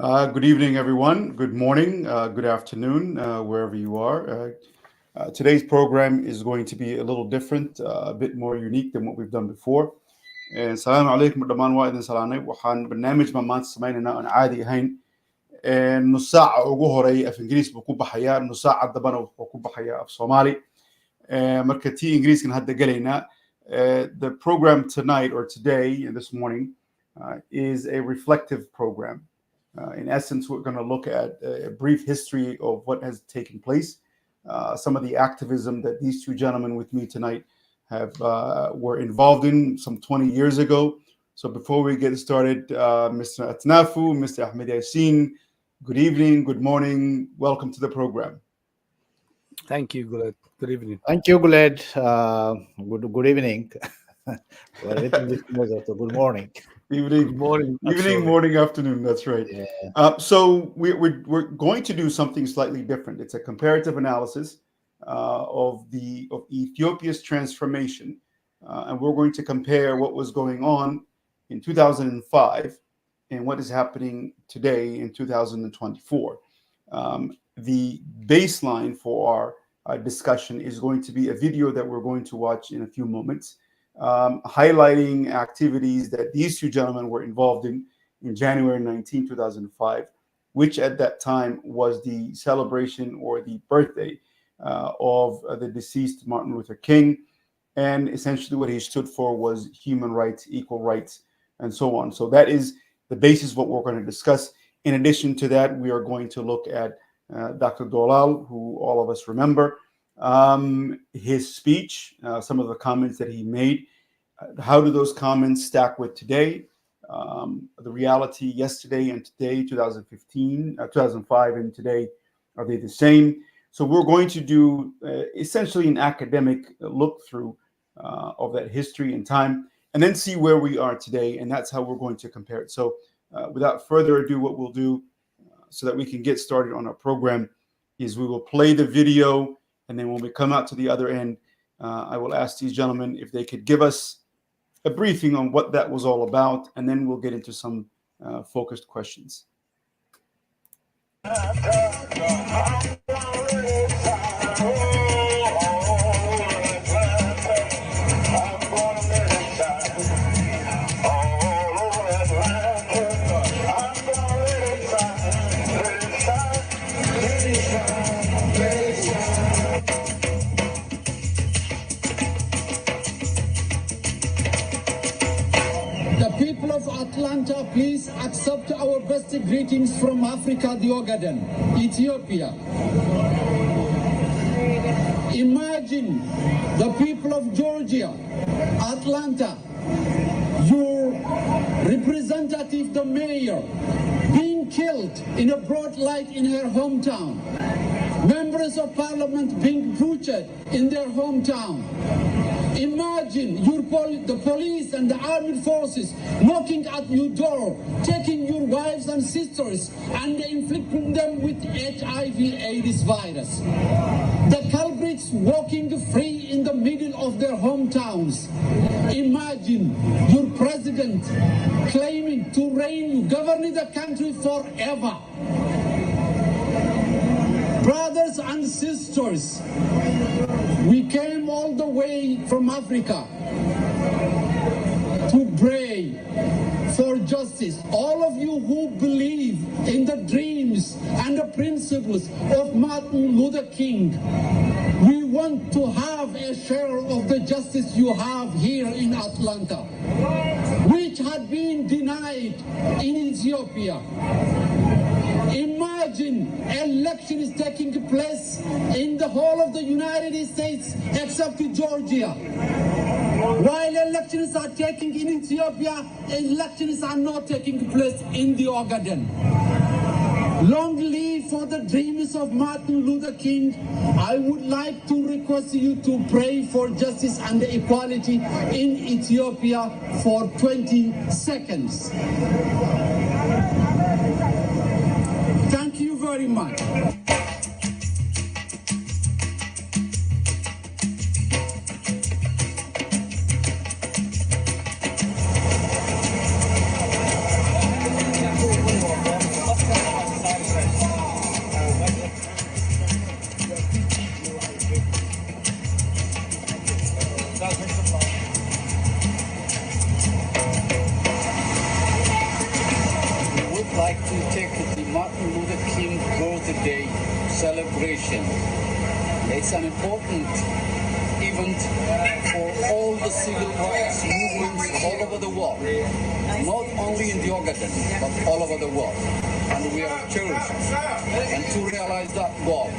Good evening, everyone. Good morning, good afternoon, wherever you are. Today's program is going to be a little different, a bit more unique than what we've done before. السلام عليكم دمان وايد سلامي وحان برنامج ما maanta samaynayna aan caadi ahayn nus saaca ugu horeeya af ingiriis buu ku baxayaa nus saaca dambana wuxuu ku baxayaa af Soomaali marka tii ingiriiskan hadda galaynaa. The program tonight or today and this morning is a reflective program. In essence, we're going to look at a brief history of what has taken place, some of the activism that these two gentlemen with me tonight were involved in some 20 years ago. So before we get started, Mr. Atnafu, Mr. Ahmed Yassin, good evening, good morning, welcome to the program. Thank you, Guled. Good evening. Thank you, Guled. Good evening. Good morning. Morning, afternoon. That's right. Yeah. So we're going to do something slightly different. It's a comparative analysis of Ethiopia's transformation, and we're going to compare what was going on in 2005 and what is happening today in 2024. The baseline for our discussion is going to be a video that we're going to watch in a few moments. Highlighting activities that these two gentlemen were involved in January 19, 2005, which at that time was the celebration or the birthday of the deceased Martin Luther King. And essentially what he stood for was human rights, equal rights, and so on. So that is the basis of what we're going to discuss. In addition to that, we are going to look at Dr. Doolaal, who all of us remember. His speech, some of the comments that he made, how do those comments stack with today? The reality yesterday and today, 2005 and today, are they the same? So we're going to do essentially an academic look through of that history and time, and then see where we are today, and that's how we're going to compare it. So without further ado, what we'll do so that we can get started on our program is we will play the video. And then when we come out to the other end, I will ask these gentlemen if they could give us a briefing on what that was all about, and then we'll get into some focused questions. Atlanta, please accept our best greetings from Africa, the Ogaden, Ethiopia. Imagine the people of Georgia, Atlanta, your representative, the mayor, being killed in a broad light in her hometown. Members of parliament being butchered in their hometown. Imagine the police and the armed forces knocking at your door, taking your wives and sisters and inflicting them with HIV/AIDS virus. The culprits walking free in the middle of their hometowns. Imagine your president claiming to reign, govern the country forever. Brothers and sisters, we came all the way from Africa to pray for justice. All of you who believe in the dreams and the principles of Martin Luther King, we want to have a share of the justice you have here in Atlanta, which had been denied in Ethiopia. Imagine elections taking place in the whole of the United States except Georgia. While elections are taking in Ethiopia, elections are not taking place in the Ogaden. Long live for the dreams of Martin Luther King. I would like to request you to pray for justice and equality in Ethiopia for 20 seconds. Thank you very much. celebration. It's an important event for all the civil rights movements all over the world, not only in the Ogaden, but all over the world. And we are cherished and to realize that goal.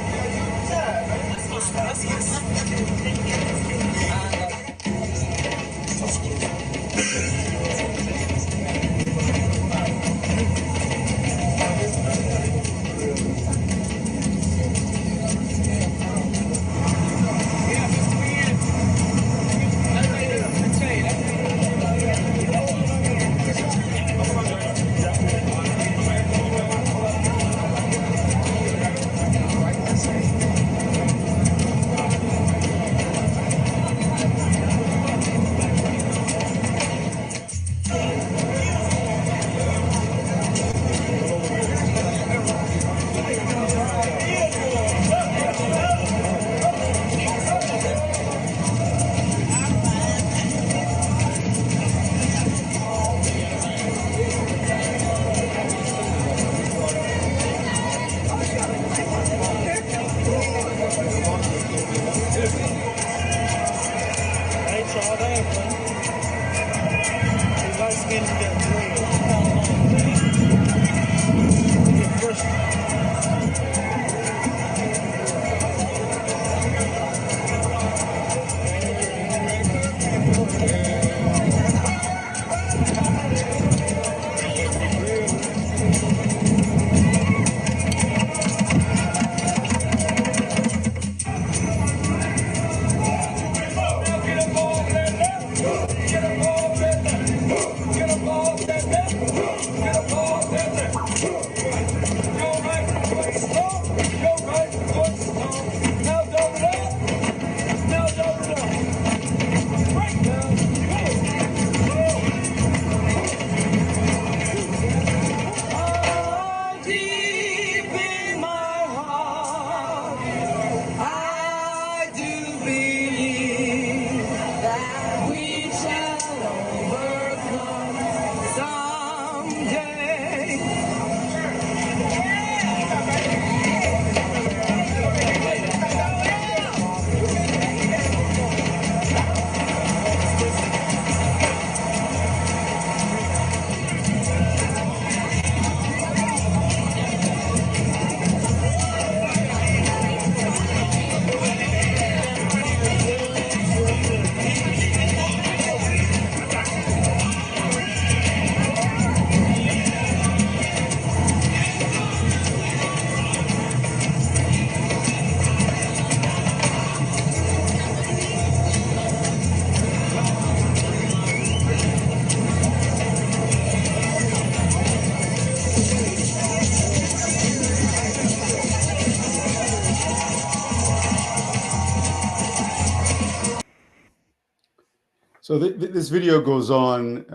So this video goes on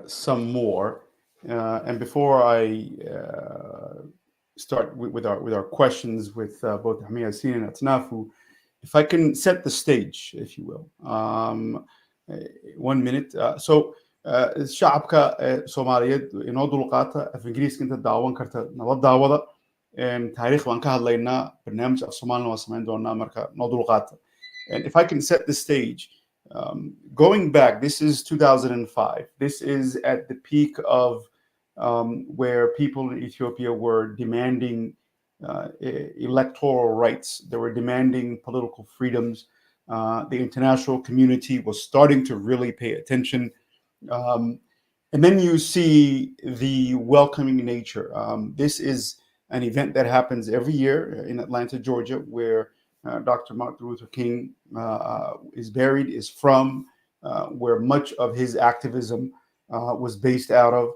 some more, and before I start with our questions with both Hamia Yasin and Atnafu, if I can set the stage, if you will. 1 minute. So shacabka Soomaaliyeed inoo dulqaata af Ingiriiska inta daawan karta nala daawada taariikh baan ka hadlaynaa barnaamij af Soomaalina waan samayn doonaa marka noo dulqaata. And if I can set the stage, going back, this is 2005. This is at the peak of where people in Ethiopia were demanding electoral rights. They were demanding political freedoms. The international community was starting to really pay attention. And then you see the welcoming nature. This is an event that happens every year in Atlanta, Georgia, where Dr. Martin Luther King is buried, is from, where much of his activism was based out of.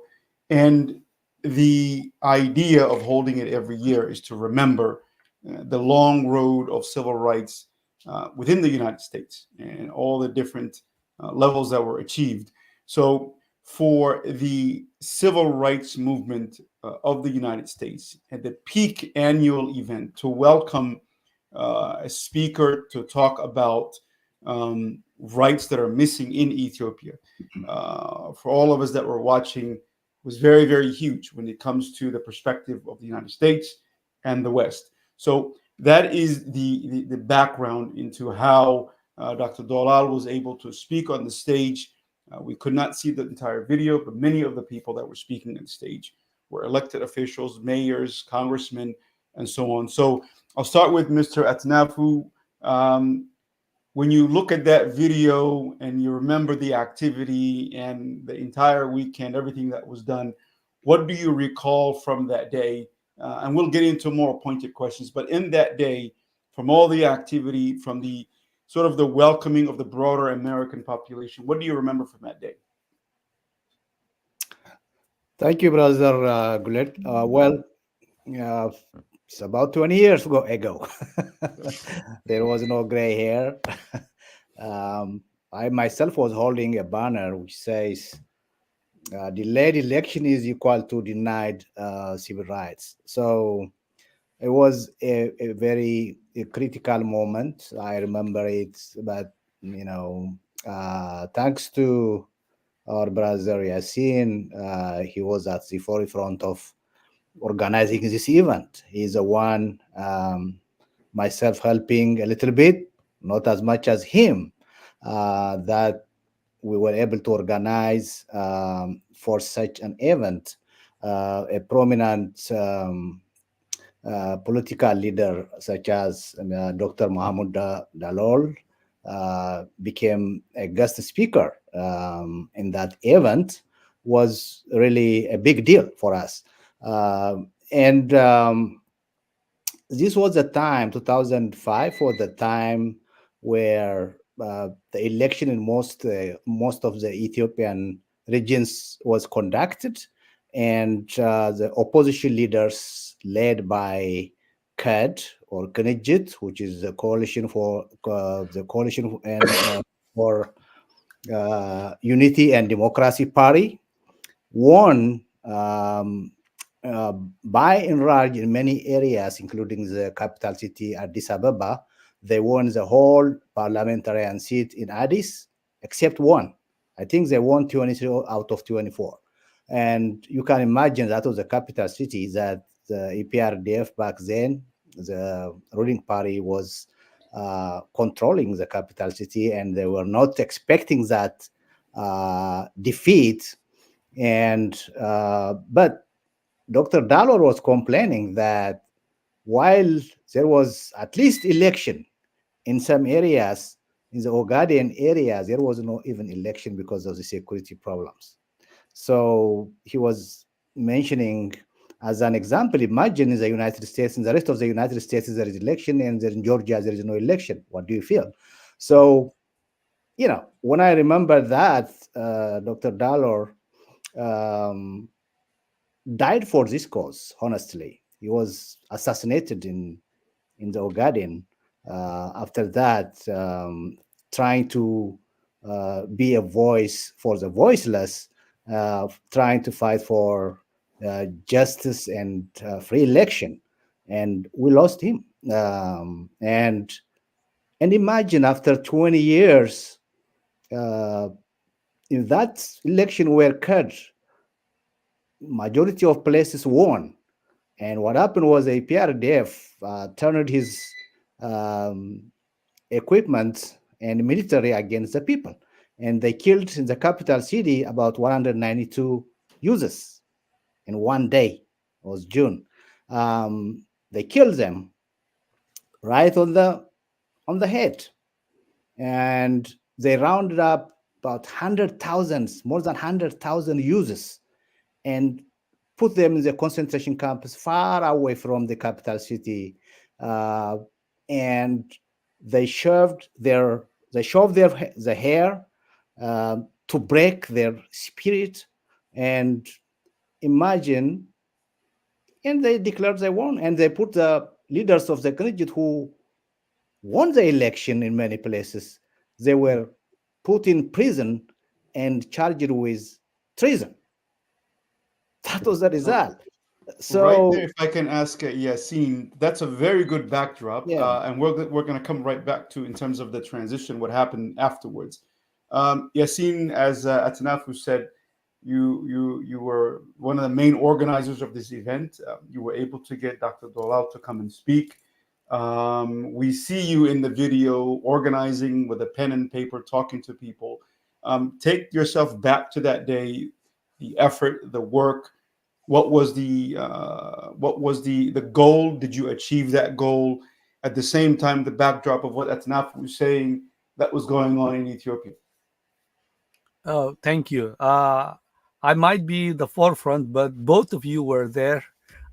And the idea of holding it every year is to remember the long road of civil rights within the United States and all the different levels that were achieved. So for the civil rights movement of the United States at the peak annual event to welcome a speaker to talk about rights that are missing in Ethiopia, for all of us that were watching, was very, very huge when it comes to the perspective of the United States and the West. So that is the background into how Dr. Doolaal was able to speak on the stage. We could not see the entire video, but many of the people that were speaking on the stage were elected officials, mayors, congressmen, and so on. So I'll start with Mr. Atnafu. When you look at that video and you remember the activity and the entire weekend, everything that was done, what do you recall from that day? And we'll get into more pointed questions, but in that day, from all the activity, from the sort of the welcoming of the broader American population, what do you remember from that day? Thank you, Brother Gulet. Well, it's about 20 years ago. There was no gray hair. I myself was holding a banner which says, delayed election is equal to denied civil rights. So it was a very critical moment. I remember it, but thanks to our brother Yasin, he was at the forefront of organizing this event. He's the one, myself helping a little bit, not as much as him, that we were able to organize for such an event. A prominent political leader such as Dr. Mohammed Dalol became a guest speaker in that event. Was really a big deal for us. And this was the time, 2005, was the time where the election in most of the Ethiopian regions was conducted, and the opposition leaders led by KAD or Knijit, which is the coalition for for Unity and Democracy Party, won by and large in many areas, including the capital city Addis Ababa. They won the whole parliamentarian seat in Addis, except one. I think they won 23 out of 24. And you can imagine that was the capital city, that the EPRDF back then, the ruling party, was controlling the capital city, and they were not expecting that defeat. And but Dr. Dalor was complaining that while there was at least election in some areas, in the Ogaden areas, there was no even election because of the security problems. So he was mentioning, as an example, imagine in the United States, in the rest of the United States, there is election, and in Georgia, there is no election. What do you feel? So, when I remember that, Dr. Dalor died for this cause, honestly. He was assassinated in the Ogaden. After that, trying to be a voice for the voiceless, trying to fight for justice and free election, and we lost him. And imagine after 20 years, in that election were cut, majority of places won. And what happened was a PRDF turned his equipment and military against the people. And they killed in the capital city about 192 users in one day. It was June. They killed them right on the head. And they rounded up about 100,000, more than 100,000 users, and put them in the concentration camps far away from the capital city, and they shoved their hair to break their spirit. And imagine, and they declared they won, and they put the leaders of the Knijit who won the election in many places, they were put in prison and charged with treason. That was the result. So, right there, if I can ask Yasin, that's a very good backdrop, yeah. And we're going to come right back to, in terms of the transition, what happened afterwards. Yasin, as Atanafu said, you were one of the main organizers of this event. You were able to get Dr. Doolaal to come and speak. We see you in the video organizing with a pen and paper, talking to people. Take yourself back to that day, the effort, the work. What was the goal? Did you achieve that goal? At the same time, the backdrop of what Atnaf was saying that was going on in Ethiopia. Oh, thank you. I might be the forefront, but both of you were there.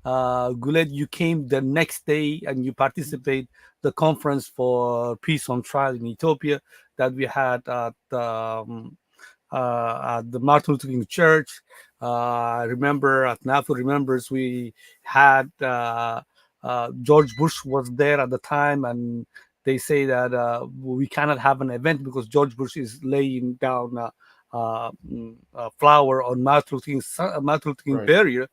Guled, you came the next day and you participate the conference for peace on trial in Ethiopia that we had at the Martin Luther King Church. I remember at NAFU remembers we had George Bush was there at the time, and they say that we cannot have an event because George Bush is laying down flower on Martin Luther King Right. barrier,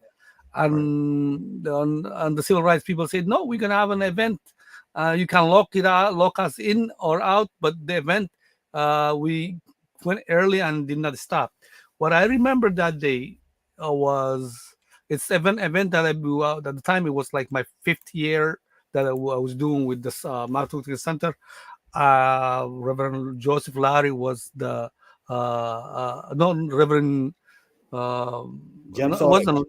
and the civil rights people said, no, we're gonna have an event. You can lock us in or out, but the event we went early and did not stop. What I remember that day was it's event that I blew out at the time. It was like my 5th year that I was doing with this Martin Luther King Center. Reverend Joseph Larry was the no Reverend James wasn't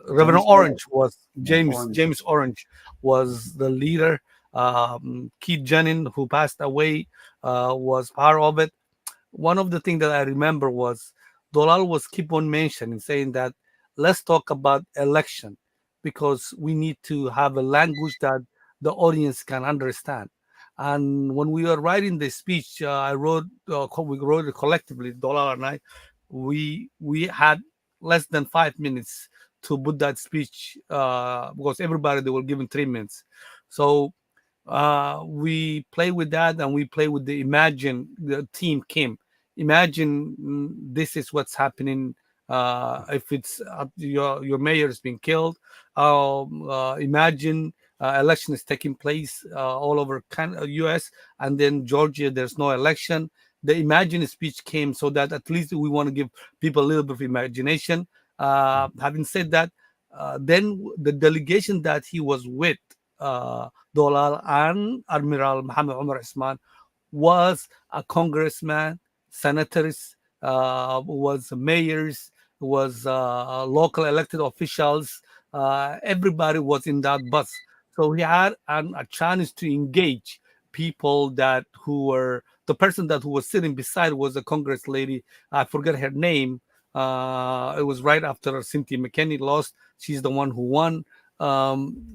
Reverend Orange was Orange. James Orange was the leader. Keith Jennings, who passed away, was part of it. One of the things that I remember was Doolaal was keep on mentioning, saying that let's talk about election because we need to have a language that the audience can understand. And when we were writing the speech, we wrote it collectively, Doolaal and I. We had less than 5 minutes to put that speech because everybody they were given 3 minutes. So we play with that and we play with the imagine the team came. Imagine this is what's happening if it's your mayor is being killed. Imagine election is taking place all over U.S. and then Georgia there's no election. The imagine speech came so that at least we want to give people a little bit of imagination. Having said that, then the delegation that he was with, Doolaal and Admiral Mohammed Omar Isman, was a congressman, senators, was mayors, was local elected officials. Everybody was in that bus. So he had a chance to engage people that who were the person that who was sitting beside was a Congress lady. I forget her name. It was right after Cynthia McKinney lost. She's the one who won.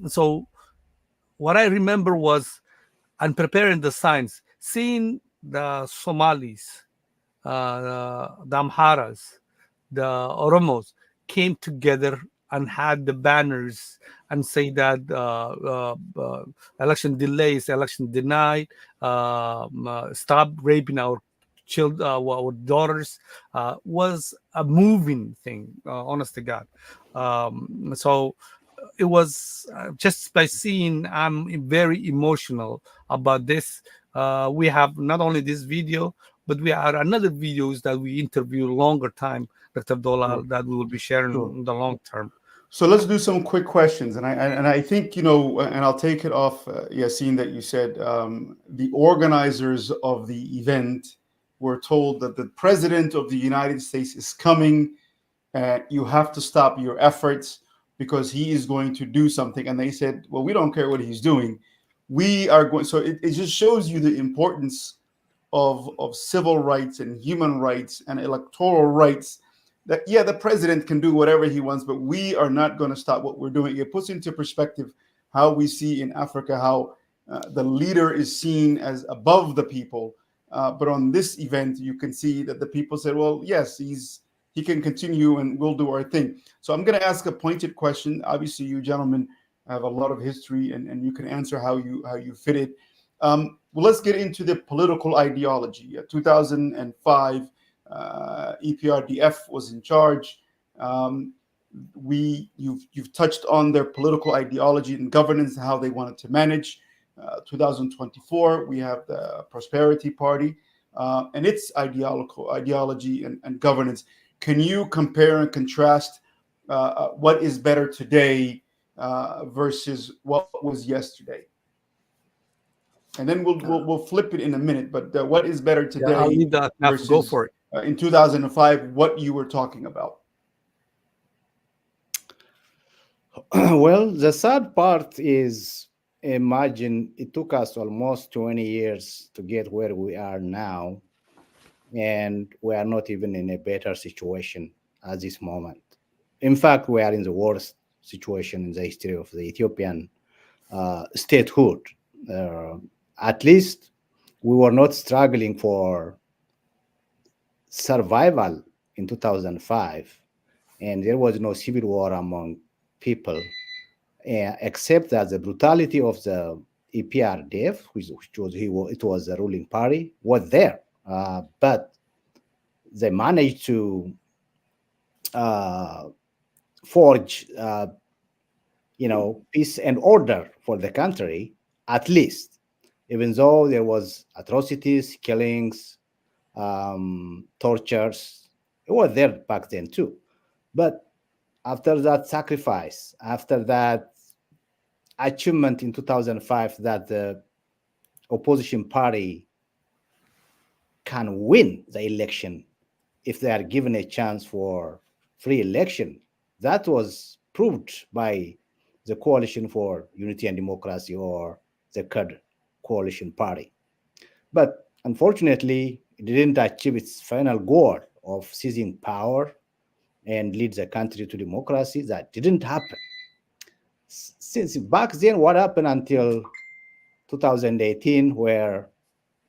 So what I remember was, and preparing the signs, seeing the Somalis, the Amharas, the Oromos came together and had the banners and say that election delays, election denied, stop raping our children, our daughters, was a moving thing, honest to God. So it was just by seeing, I'm very emotional about this. We have not only this video, but we have another videos that we interview longer time, Dr. Doolaal, that we will be sharing in the long term. So let's do some quick questions, and I think and I'll take it off, Yassine, that you said the organizers of the event were told that the president of the United States is coming, and you have to stop your efforts because he is going to do something. And they said, well, we don't care what he's doing. We are going. So it just shows you the importance of civil rights and human rights and electoral rights. That, yeah, the president can do whatever he wants, but we are not going to stop what we're doing. It puts into perspective how we see in Africa how the leader is seen as above the people. But on this event, you can see that the people said, well, yes, he can continue and we'll do our thing. So I'm going to ask a pointed question. Obviously, you gentlemen have a lot of history and you can answer how you fit it. Well, let's get into the political ideology. 2005, EPRDF was in charge. You've touched on their political ideology and governance and how they wanted to manage. 2024, we have the Prosperity Party and its ideology and governance. Can you compare and contrast what is better today versus what was yesterday? and then we'll flip it in a minute. But what is better today I'll leave that. versus Go for it. In 2005? What you were talking about? Well, the sad part is, imagine it took us almost 20 years to get where we are now, and we are not even in a better situation at this moment. In fact, we are in the worst situation in the history of the Ethiopian statehood. At least we were not struggling for survival in 2005, and there was no civil war among people, except that the brutality of the EPRDF, which was the ruling party, was there. But they managed to forge, peace and order for the country, at least, even though there was atrocities, killings, tortures. It was there back then too. But after that sacrifice, after that achievement in 2005, that the opposition party can win the election if they are given a chance for free election, that was proved by the Coalition for Unity and Democracy, or the CUD coalition party. But unfortunately, it didn't achieve its final goal of seizing power and lead the country to democracy. That didn't happen. Since back then, what happened until 2018, where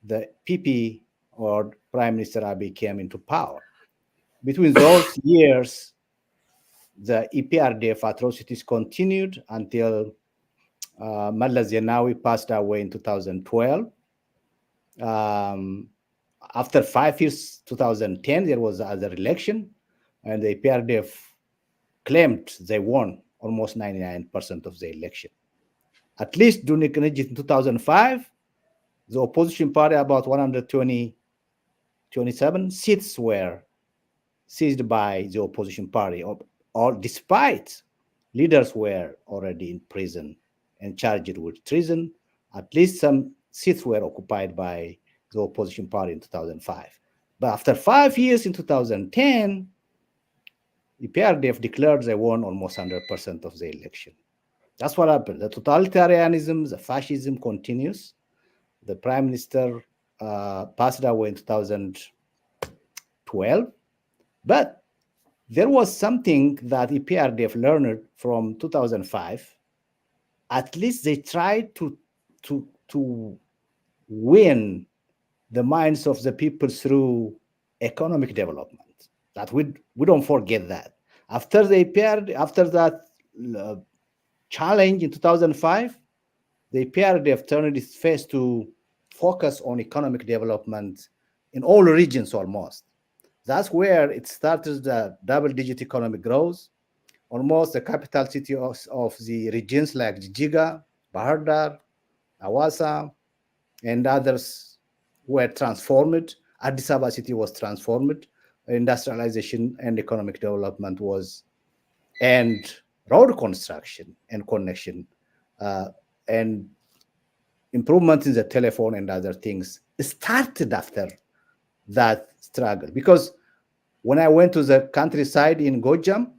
the PP, or Prime Minister Abiy, came into power. Between those years, the EPRDF atrocities continued until Mallas Zenawi passed away in 2012. After 5 years, 2010, there was another election, and the EPRDF claimed they won almost 99% of the election. At least during in 2005, the opposition party, about 127 seats were seized by the opposition party, or despite leaders were already in prison and charged with treason. At least some seats were occupied by the opposition party in 2005. But after 5 years, in 2010, the PRDF declared they won almost 100% of the election. That's what happened. The totalitarianism, the fascism continues. The prime minister passed away in 2012. But there was something that EPRDF learned from 2005. At least they tried to win the minds of the people through economic development. That we don't forget that. After that challenge in 2005, the EPRDF turned its face to focus on economic development in all regions almost. That's where it started the double-digit economic growth. Almost the capital city of the regions like Jijiga, Bahar Dar, Awasa, and others were transformed. Addis Ababa city was transformed. Industrialization and economic development was, and road construction and connection, and improvement in the telephone and other things started after that struggle. Because when I went to the countryside in Gojam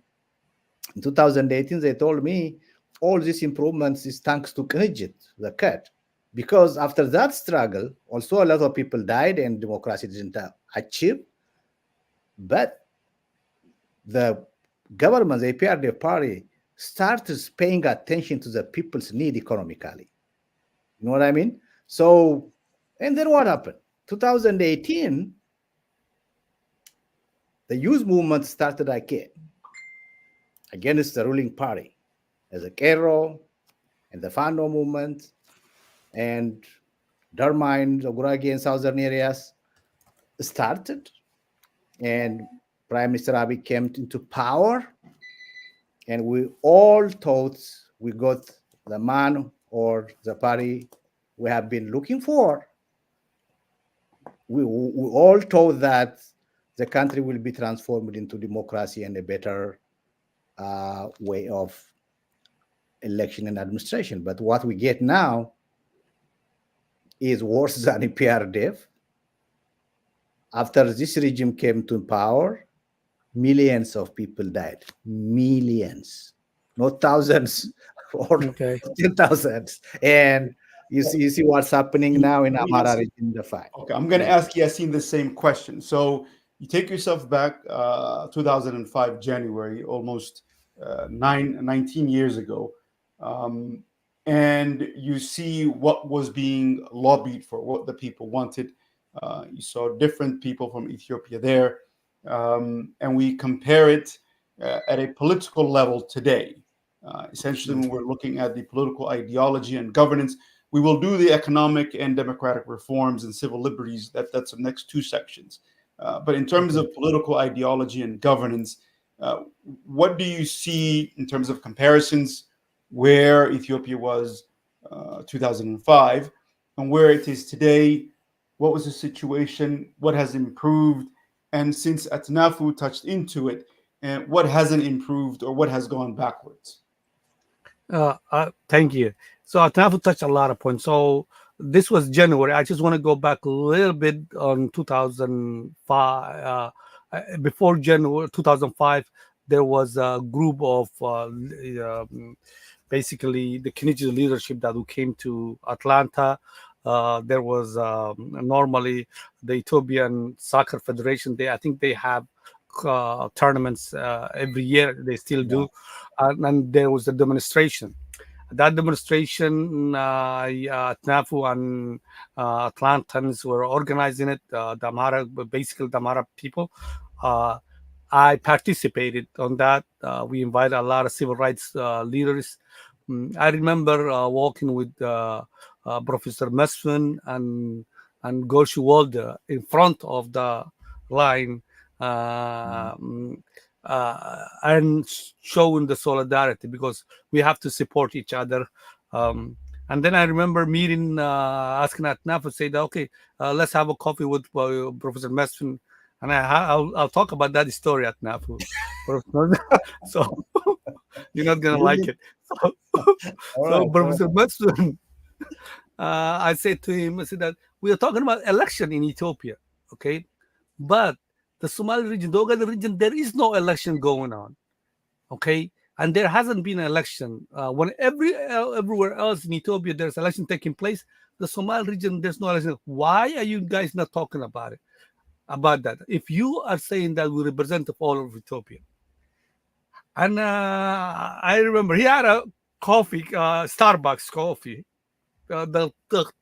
in 2018, they told me all these improvements is thanks to Knijit, the cat. Because after that struggle, also a lot of people died and democracy didn't achieve. But the government, the EPRDF party, started paying attention to the people's need economically. You know what I mean? So, and then what happened? 2018, the youth movement started again against the ruling party. There's a Kero and the Fano movement and Darmine, the Guragi and southern areas started, and Prime Minister Abiy came into power, and we all thought we got the man or the party we have been looking for. We all thought that the country will be transformed into democracy and a better way of election and administration. But what we get now is worse than PRDF. After this regime came to power, millions of people died. Millions, not thousands or 10,000s. And you see what's happening now in Amhara region, the fight. Okay, I'm going to ask Yassine the same question. So you take yourself back 2005 January, almost 19 years ago, and you see what was being lobbied for, what the people wanted. You saw different people from Ethiopia there, and we compare it at a political level today. Essentially, when we're looking at the political ideology and governance, we will do the economic and democratic reforms and civil liberties. That's the next two sections. But in terms of political ideology and governance, what do you see in terms of comparisons where Ethiopia was 2005 and where it is today? What was the situation? What has improved? And since Atnafu touched into it, what hasn't improved or what has gone backwards? Thank you. So Atnafu touched a lot of points. So this was January. I just want to go back a little bit on 2005. Before January 2005, there was a group of basically the Kenichi leadership that who came to Atlanta. There was normally the Ethiopian Soccer Federation. I think they have tournaments every year. They still do. And there was a demonstration. That demonstration, Atnafu and Atlantans were organizing it. Basically the Amhara people. I participated on that. We invited a lot of civil rights leaders. I remember walking with Professor Mesfin and Goshu Walder in front of the line and showing the solidarity, because we have to support each other. And then I remember meeting, asking Atnafu, say that, okay, let's have a coffee with Professor Mesfin. And I'll talk about that story at Atnafu. So you're not going to like it. So Professor Mesfin, I said to him, I said that we are talking about election in Ethiopia, okay? But the Somali region, the Ogaden region, there is no election going on, okay? And there hasn't been an election. When everywhere else in Ethiopia, there's election taking place, the Somali region, there's no election. Why are you guys not talking about it? About that? If you are saying that we represent all of Ethiopia. And I remember he had a coffee, Starbucks coffee. That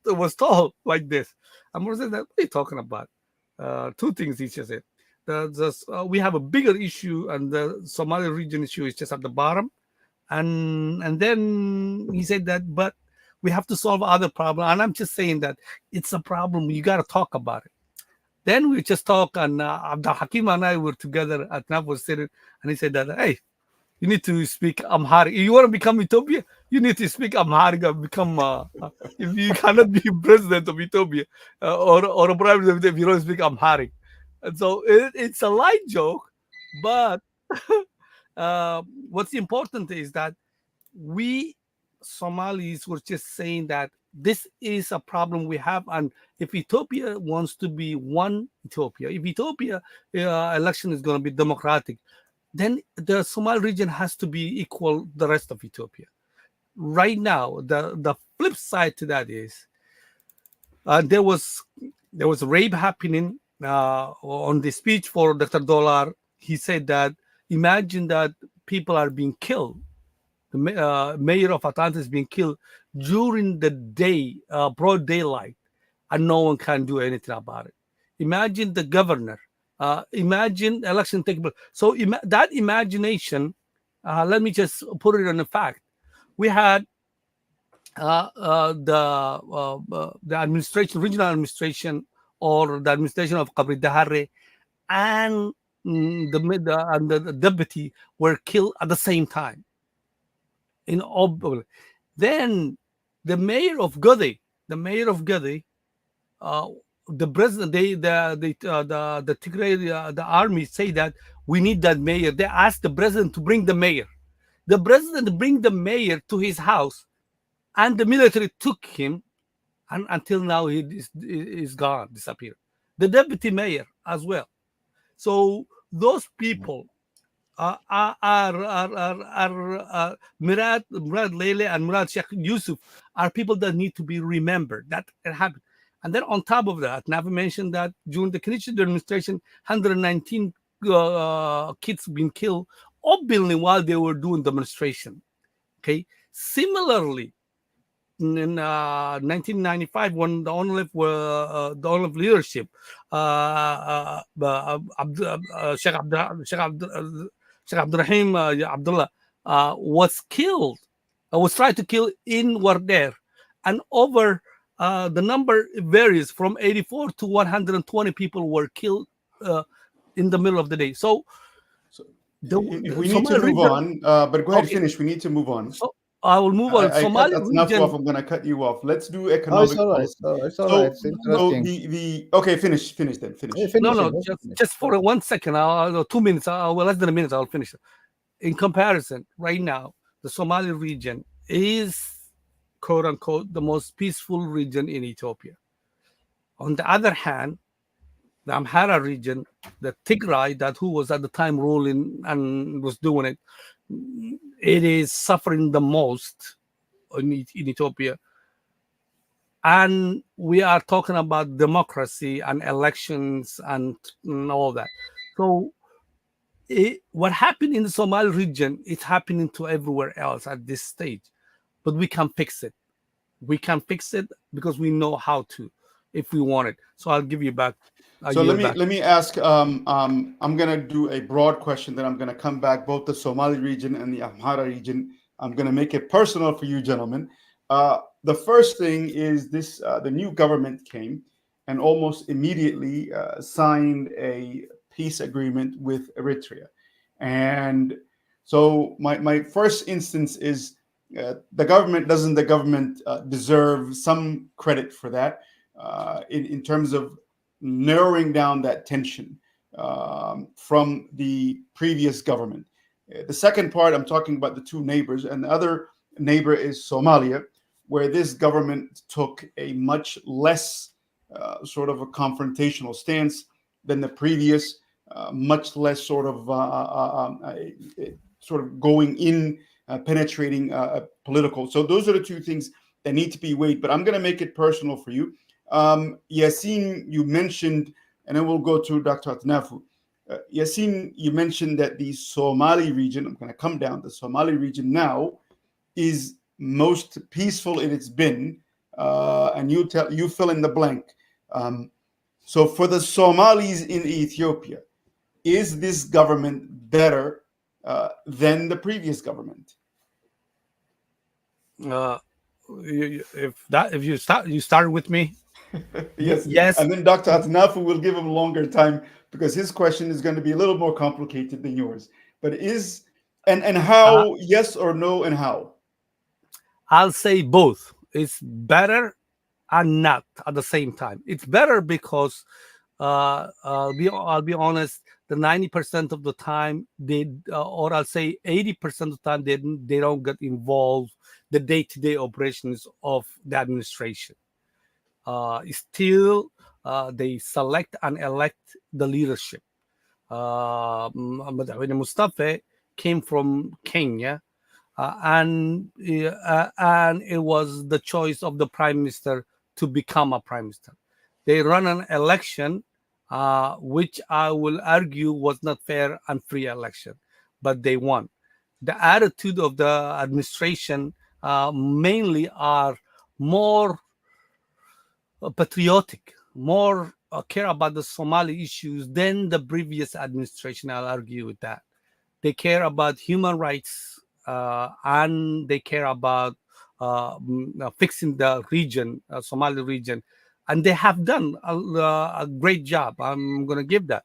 was told like this. I'm going to say that, what are you talking about? Two things he just said. We have a bigger issue, and the Somali region issue is just at the bottom. And then he said that, but we have to solve other problems. And I'm just saying that it's a problem. You got to talk about it. Then we just talk, and Abdul Hakim and I were together. Atnaf was sitting, and he said that, hey, you need to speak Amharic. If you want to become Ethiopia, you need to speak Amharic and become, if you cannot be president of Ethiopia or a prime minister if you don't speak Amharic. And so it's a light joke, but what's important is that we Somalis were just saying that this is a problem we have, and if Ethiopia wants to be one Ethiopia, if Ethiopia election is going to be democratic, then the Somali region has to be equal the rest of Ethiopia. Right now, the flip side to that is there was rape happening on the speech for Dr. Doolaal. He said that imagine that people are being killed. The mayor of Atlanta is being killed during the day, broad daylight, and no one can do anything about it. Imagine the governor. Imagine election taking place. So that imagination, let me just put it on a fact. We had the administration, regional administration, or the administration of Qabri Dahare, and the deputy were killed at the same time. Then the mayor of Gode, the president, the Tigray, the army say that we need that mayor. They asked the president to bring the mayor. The president bring the mayor to his house, and the military took him and until now he is gone, disappeared. The deputy mayor as well. So those people Murad Lele and Murad Sheikh Yusuf are people that need to be remembered. That it happened. And then on top of that, Navi mentioned that during the Kennedy administration, 119 kids been killed openly while they were doing demonstration. Okay. Similarly, in 1995, when the ONLF leadership, Sheikh Abdurrahim Abdullah was killed, was tried to kill in Warder, and over the number varies from 84 to 120 people were killed in the middle of the day. So we need to move on, but go ahead, finish. We need to move on. So I will move on. Somali region. I'm going to cut you off. Let's do economic policy. It's all right. It's interesting. Okay, finish then. Finish. No, just for 1 second. 2 minutes. Less than a minute. I'll finish it. In comparison, right now, the Somali region is, quote unquote, the most peaceful region in Ethiopia. On the other hand, the Amhara region, the Tigray, that who was at the time ruling and was doing it, it is suffering the most in Ethiopia. And we are talking about democracy and elections and all that. So what happened in the Somali region is happening to everywhere else at this stage. But we can fix it. We can fix it because we know how to, if we want it. So I'll give you back. So let me ask. I'm going to do a broad question. Then I'm going to come back. Both the Somali region and the Amhara region. I'm going to make it personal for you, gentlemen. The first thing is this: the new government came and almost immediately signed a peace agreement with Eritrea. And so my first instance is doesn't the government deserve some credit for that in terms of narrowing down that tension from the previous government. The second part, I'm talking about the two neighbors, and the other neighbor is Somalia, where this government took a much less sort of a confrontational stance than the previous, much less sort of going in, penetrating political. So those are the two things that need to be weighed. But I'm going to make it personal for you. Yassine, you mentioned, and then we'll go to Dr. Atnafu. Yassine, you mentioned that the Somali region, I'm going to come down, the Somali region now is most peaceful it's been, and you fill in the blank. So for the Somalis in Ethiopia, is this government better than the previous government? If you start with me. Yes. And then Dr. Atnafu will give him longer time because his question is going to be a little more complicated than yours. But and how, yes or no, and how? I'll say both. It's better and not at the same time. It's better because I'll be honest, the 90% of the time or I'll say 80% of the time they don't get involved the day-to-day operations of the administration. Still, they select and elect the leadership. Mustafa came from Kenya, and it was the choice of the prime minister to become a prime minister. They run an election, which I will argue was not fair and free election, but they won. The attitude of the administration mainly are more patriotic, more care about the Somali issues than the previous administration. I'll argue with that. They care about human rights and they care about fixing the region, Somali region. And they have done a great job. I'm going to give that.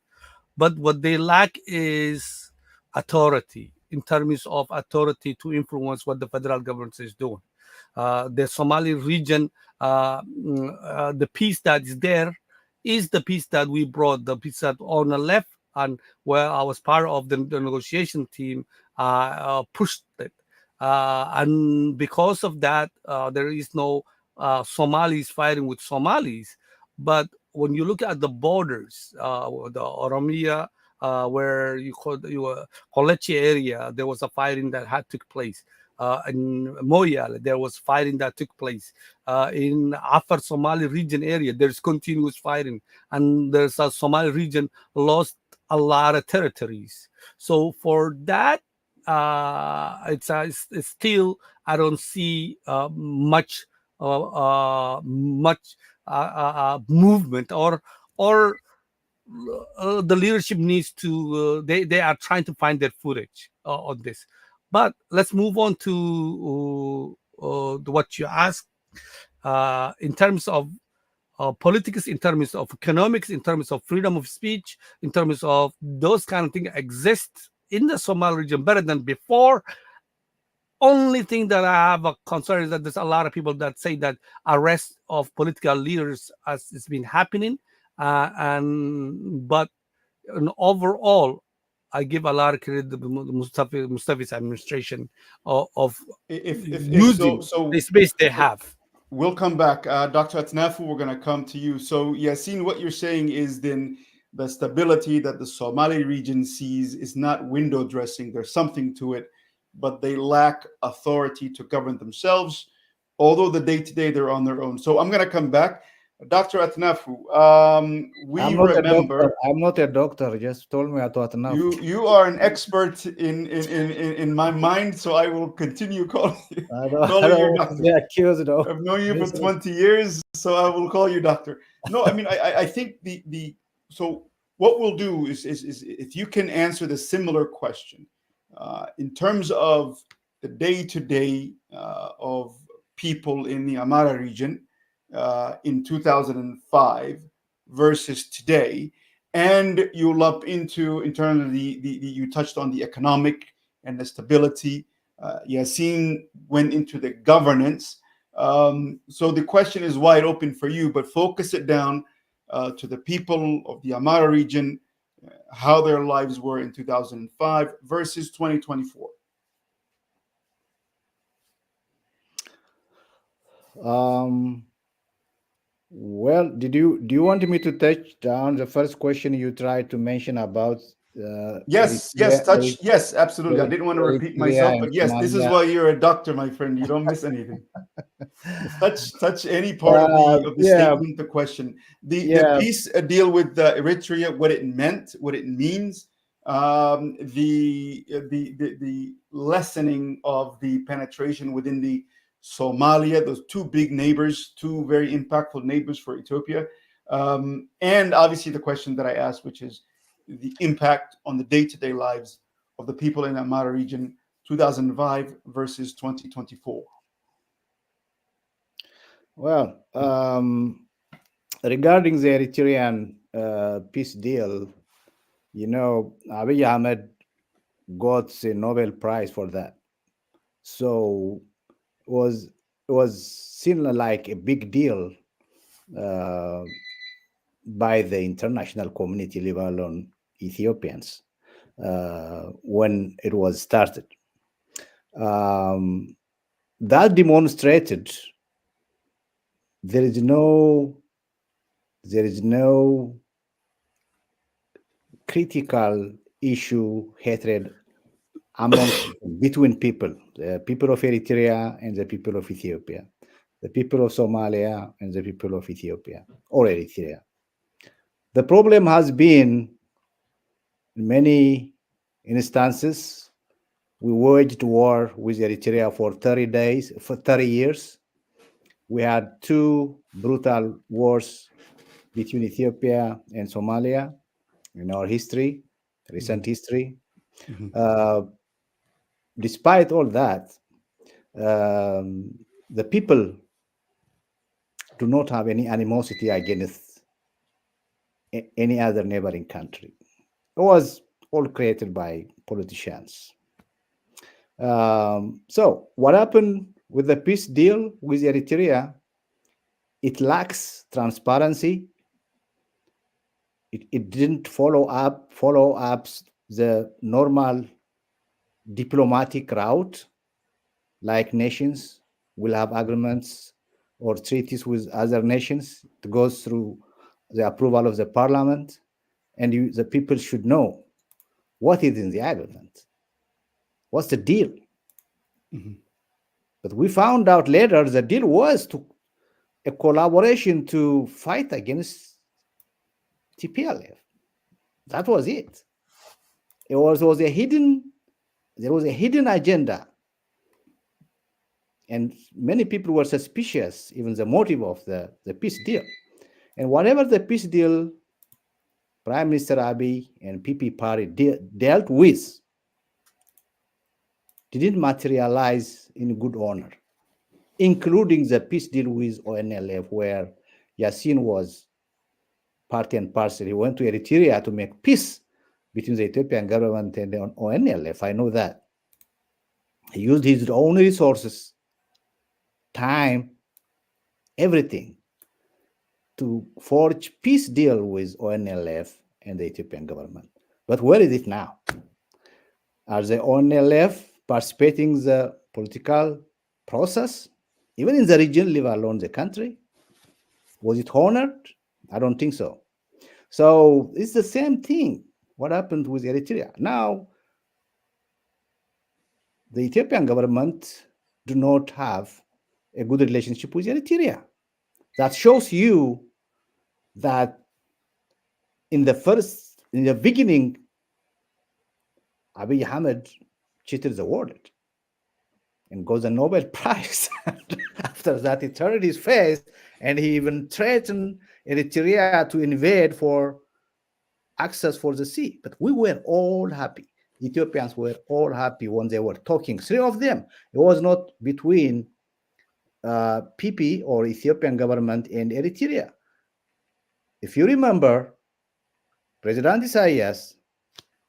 But what they lack is authority, in terms of authority to influence what the federal government is doing. The Somali region, the peace that is there is the peace that we brought, the peace that on the left and where I was part of the negotiation team pushed it. And because of that, there is no Somalis fighting with Somalis. But when you look at the borders, the Oromia, where Kolechi area, there was a fighting that had took place. In Moyal, there was fighting that took place. In Afar Somali region area, there's continuous fighting, and there's a Somali region lost a lot of territories. So for that, it's still I don't see much movement, or the leadership needs to they are trying to find their footage on this. But let's move on to what you asked in terms of politics, in terms of economics, in terms of freedom of speech, in terms of those kind of things exist in the Somali region better than before. Only thing that I have a concern is that there's a lot of people that say that arrest of political leaders has been happening, but overall, I give a lot of credit to Mustafa's administration of using the space they have. We'll come back. Dr. Atnafu, we're going to come to you. So, Yassine, what you're saying is then the stability that the Somali region sees is not window dressing. There's something to it, but they lack authority to govern themselves, although the day-to-day they're on their own. So I'm going to come back. Dr. Atnafu, I'm not a doctor. Just told me Atnafu. You are an expert in my mind, so I will continue calling you. Calling you doctor. I've known you for 20 years, so I will call you doctor. No, I mean I think so what we'll do is if you can answer the similar question in terms of the day-to-day of people in the Amara region. In 2005 versus today, and you lump into in terms of you touched on the economic and the stability. Yassine went into the governance. So the question is wide open for you, but focus it down to the people of the Amara region, how their lives were in 2005 versus 2024. Well, do you want me to touch down the first question you tried to mention about? Yes, absolutely. I didn't want to repeat myself, but yes, this is why you're a doctor, my friend. You don't miss anything. touch any part of the statement, the question. The peace deal with Eritrea, what it meant, what it means, the lessening of the penetration within the Somalia, those two big neighbors, two very impactful neighbors for Ethiopia. And obviously the question that I asked, which is the impact on the day-to-day lives of the people in the Amara region, 2005 versus 2024. Well, regarding the Eritrean peace deal, Abiy Ahmed got the Nobel Prize for that. So it was seen like a big deal by the international community, let alone Ethiopians, when it was started. That demonstrated there is no critical issue, hatred between people, the people of Eritrea and the people of Ethiopia, the people of Somalia and the people of Ethiopia or Eritrea. The problem has been, in many instances, we waged war with Eritrea for 30 years. We had two brutal wars between Ethiopia and Somalia in our history, recent history. Despite all that, the people do not have any animosity against any other neighboring country. It was all created by politicians. So what happened with the peace deal with Eritrea? It lacks transparency. It didn't follow up the normal diplomatic route, like nations will have agreements or treaties with other nations. It goes through the approval of the parliament, and the people should know what is in the agreement. What's the deal? Mhm. But we found out later the deal was a collaboration to fight against TPLF. That was it. There was a hidden agenda. And many people were suspicious, even the motive of the peace deal. And whatever the peace deal Prime Minister Abiy and PP party dealt with didn't materialize in good honor, including the peace deal with ONLF, where Yassin was part and parcel. He went to Eritrea to make peace between the Ethiopian government and the ONLF. I know that. He used his own resources, time, everything to forge peace deal with ONLF and the Ethiopian government. But where is it now? Are the ONLF participating in the political process, even in the region, leave alone the country? Was it honored? I don't think so. So it's the same thing. What happened with Eritrea? Now, the Ethiopian government do not have a good relationship with Eritrea. That shows you that in the beginning, Abiy Ahmed cheated the world and got the Nobel Prize. After that, he turned his face and he even threatened Eritrea to invade for access for the sea. But we were all happy. Ethiopians were all happy when they were talking. Three of them. It was not between PP or Ethiopian government and Eritrea. If you remember, President Isaias,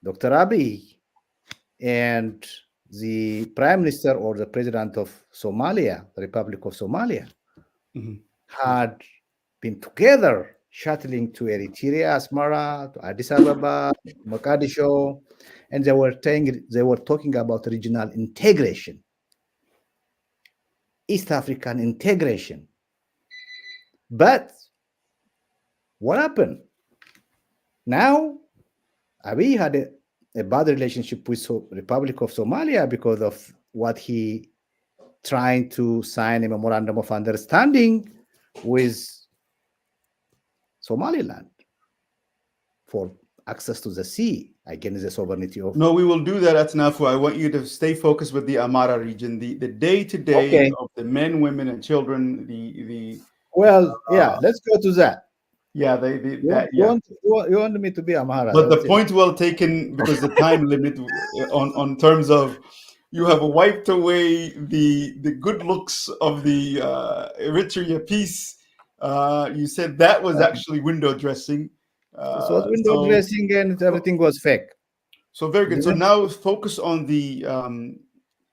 Dr. Abiy, and the Prime Minister or the President of Somalia, the Republic of Somalia, had been together shuttling to Eritrea, Asmara, to Addis Ababa, Mogadishu, and they were talking about regional integration, East African integration. But what happened? Now, Abiy had a bad relationship with Republic of Somalia because of what he trying to sign a memorandum of understanding with Somaliland for access to the sea against the sovereignty of. No, we will do that at Nafu. I want you to stay focused with the Amara region, the day-to-day of the men, women, and children. Let's go to that. Yeah, you want me to be Amhara. But the point well taken, because the time limit on terms of you have wiped away the good looks of the Eritrea peace. You said that was actually window dressing. This was window dressing and everything was fake. So very good. So now focus on the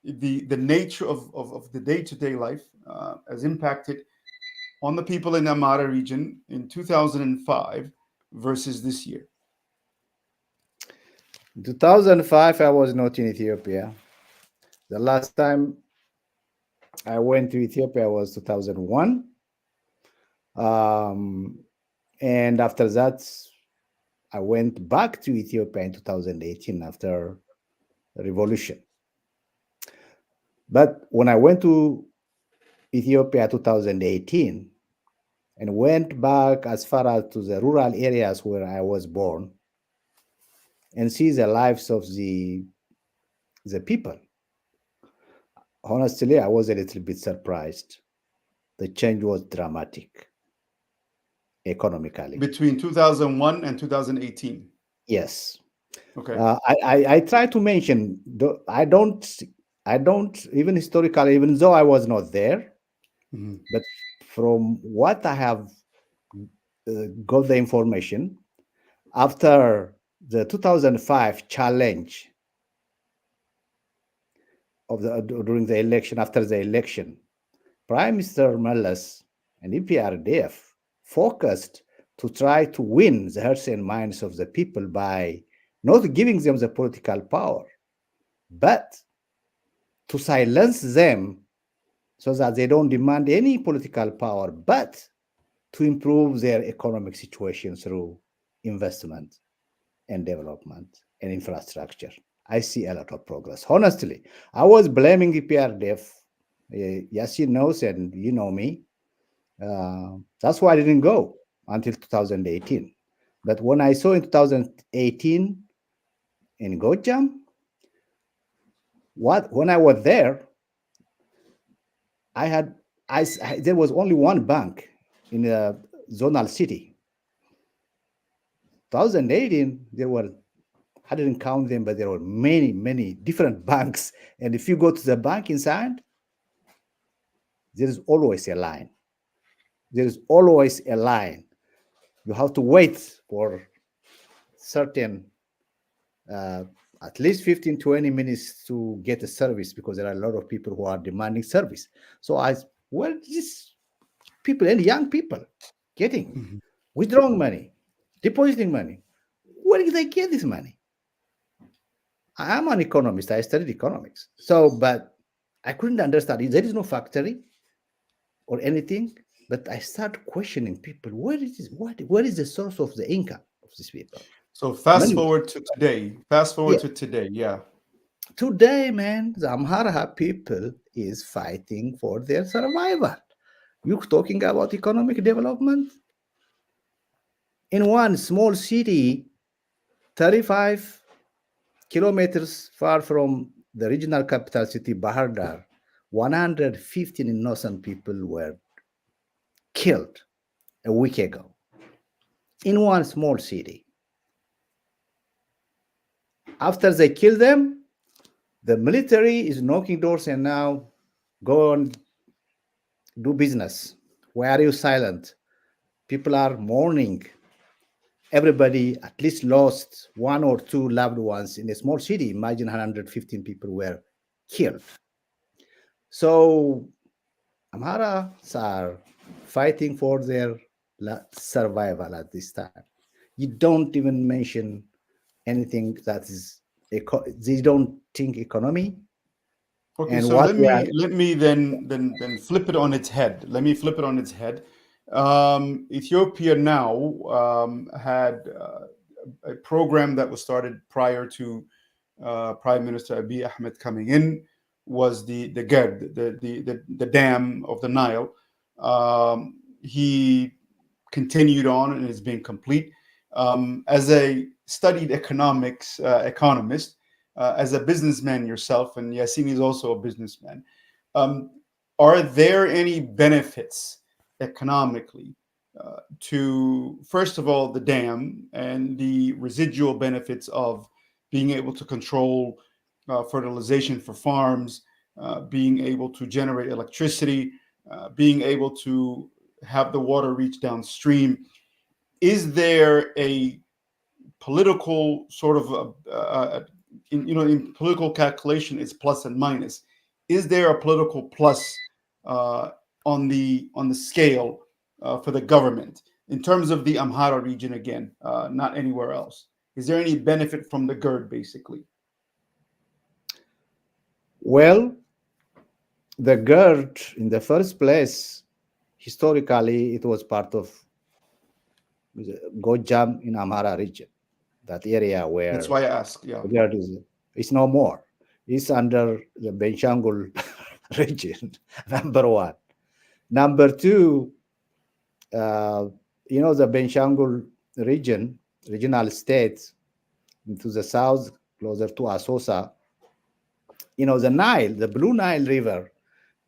nature of the day-to-day life as impacted on the people in the Amara region in 2005 versus this year. In 2005, I was not in Ethiopia. The last time I went to Ethiopia was 2001. And after that, I went back to Ethiopia in 2018 after the revolution. But when I went to Ethiopia 2018 and went back as far as to the rural areas where I was born and see the lives of the people, honestly, I was a little bit surprised. The change was dramatic economically. Between 2001 and 2018? Yes. Okay. I try to mention, I don't even historically, even though I was not there, but from what I have got the information, after the 2005 challenge during the election, after the election, Prime Minister Meles and EPRDF focused to try to win the hearts and minds of the people by not giving them the political power, but to silence them so that they don't demand any political power, but to improve their economic situation through investment and development and infrastructure. I see a lot of progress. Honestly, I was blaming the PRDF. Yasin knows, and you know me. That's why I didn't go until 2018. But when I saw in 2018 in Gojam, when I was there, there was only one bank in a zonal city. 2018, there were, I didn't count them, but there were many, many different banks. And if you go to the bank inside, there is always a line. There is always a line. You have to wait for certain, at least 15, 20 minutes to get a service, because there are a lot of people who are demanding service. So these people and young people getting withdrawing money, depositing money. Where did they get this money? I'm an economist. I studied economics. But I couldn't understand. There is no factory or anything. But I start questioning people. Where is the source of the income of these people? So fast forward to today. Yeah. Today, man, the Amhara people is fighting for their survival. You're talking about economic development? In one small city, 35 kilometers far from the regional capital city, Bahar Dar, 115 innocent people were killed a week ago in one small city. After they kill them, the military is knocking doors and now go and do business. Why are you silent? People are mourning. Everybody at least lost one or two loved ones in a small city. Imagine 115 people were killed. So Amharas are fighting for their survival at this time. You don't even mention anything that is, they don't think economy. Okay, and so let me then flip it on its head. Let me flip it on its head. Ethiopia now had a program that was started prior to Prime Minister Abiy Ahmed coming in, was the GERD, the dam of the Nile. He continued on and it's been complete. As a studied economist, as a businessman yourself, and Yasin is also a businessman, are there any benefits economically to, first of all, the dam and the residual benefits of being able to control fertilization for farms, being able to generate electricity, being able to have the water reach downstream? Is there a political sort of, in political calculation, it's plus and minus. Is there a political plus on the scale for the government in terms of the Amhara region again, not anywhere else? Is there any benefit from the GERD, basically? Well, the GERD, in the first place, historically, it was part of Gojam in Amhara region, that area where... That's why I ask, yeah. The GERD it's no more. It's under the Benshangul region, number one. Number two, the Benshangul region, regional states to the south, closer to Asosa, the Nile, the Blue Nile River,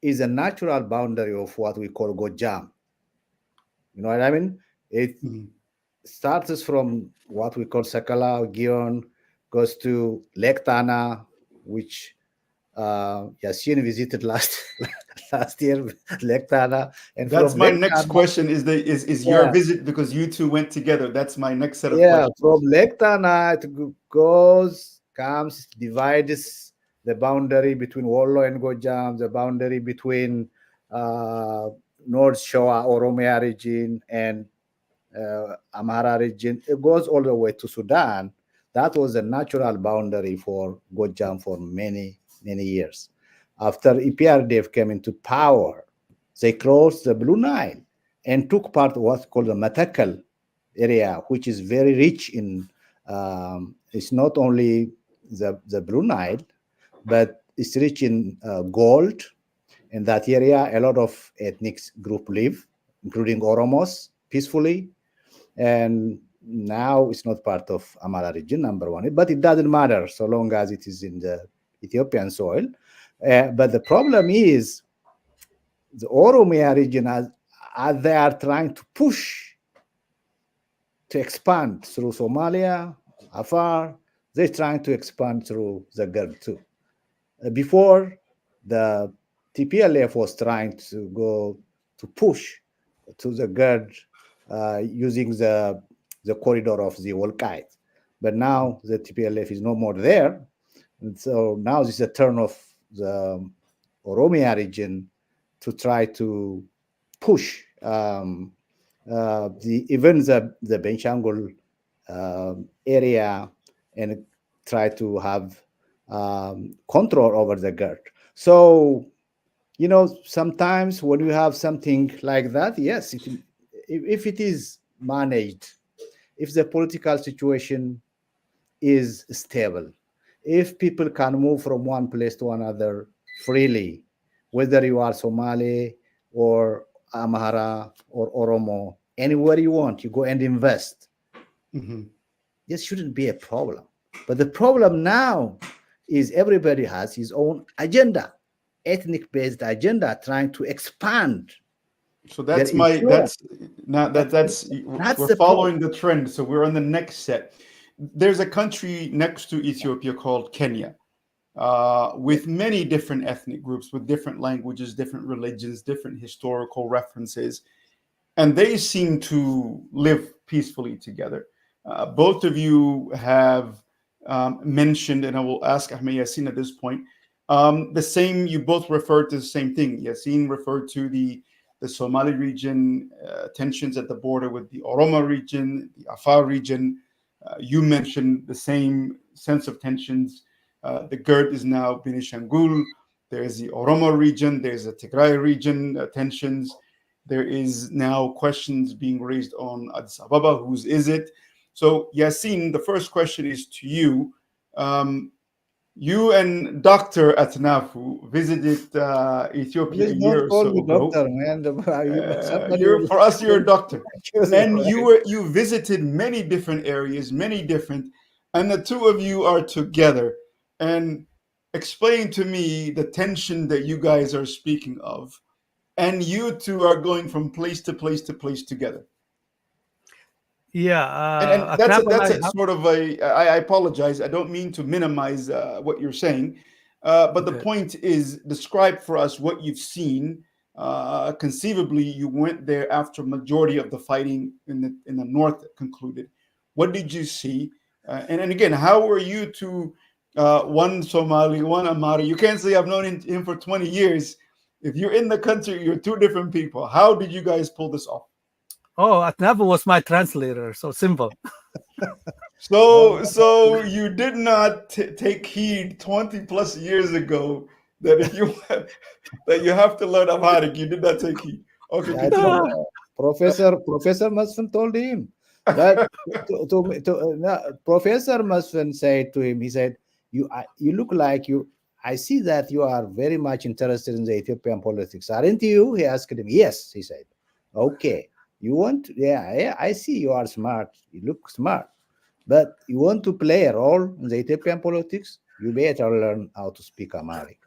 is a natural boundary of what we call Gojam. You know what I mean? It starts from what we call Sakala, Gion, goes to Lake Tana, which Yasin visited last year, Lake Tana. And that's my next question: is your visit, because you two went together? That's my next set of questions. From Lake Tana, it comes, divides the boundary between Wollo and Gojam, the boundary between North Shoa, Oromia region, and Amhara region. It goes all the way to Sudan. That was a natural boundary for Gojam for many, many years. after EPRDF came into power, they crossed the Blue Nile and took part of what's called the Matakal area, which is very rich in, it's not only the Blue Nile, but it's rich in gold. In that area, a lot of ethnic groups live, including Oromos, peacefully. And now it's not part of Amara region, number one. But it doesn't matter so long as it is in the Ethiopian soil. But the problem is the Oromia region, as they are trying to push to expand through Somalia, Afar, they're trying to expand through the Gerd too. Before, the TPLF was trying to go to push to the Gerd using the corridor of the Wolkite. But now the TPLF is no more there. And so now this is a turn of the Oromia region to try to push even the Benshangul area and try to have control over the Gerd. So, you know, sometimes when you have something like that, yes, if it is managed, if the political situation is stable, if people can move from one place to another freely, whether you are Somali or Amhara or Oromo, anywhere you want, you go and invest. This shouldn't be a problem. But the problem now is everybody has his own agenda, ethnic-based agenda, trying to expand. So we're following the trend. So we're on the next set. There's a country next to Ethiopia called Kenya, with many different ethnic groups, with different languages, different religions, different historical references, and they seem to live peacefully together. Both of you have mentioned, and I will ask Ahmed Yassin at this point, the same, you both referred to the same thing. Yassin referred to the Somali region, tensions at the border with the Oromo region, the Afar region. You mentioned the same sense of tensions. The Gerd is now Benishangul. There's the Oromo region. There's the Tigray region tensions. There is now questions being raised on Addis Ababa. Whose is it? So, Yassin, the first question is to you. You and Dr. Atnafu visited Ethiopia a year or so ago. Doctor, man. For us, you're a doctor. And you visited many different areas, and the two of you are together. And explain to me the tension that you guys are speaking of. And you two are going from place to place to place together. Yeah, and that's a sort of I apologize. I don't mean to minimize what you're saying, but the point is, describe for us what you've seen. Conceivably, you went there after majority of the fighting in the north concluded. What did you see? And again, how were you two, one Somali, one Amhara? You can't say I've known him for 20 years. If you're in the country, you're two different people. How did you guys pull this off? Oh, Atnafu was my translator, so simple. So you did not take heed 20 plus years ago that if you that you have to learn Amharic. You did not take heed. Okay. Professor Masfin told him that Professor Masfin said to him, he said, you look like you. I see that you are very much interested in the Ethiopian politics, aren't you? He asked him. Yes, he said. Okay. You want to, yeah, I see you are smart. You look smart. But you want to play a role in the Ethiopian politics? You better learn how to speak Amharic.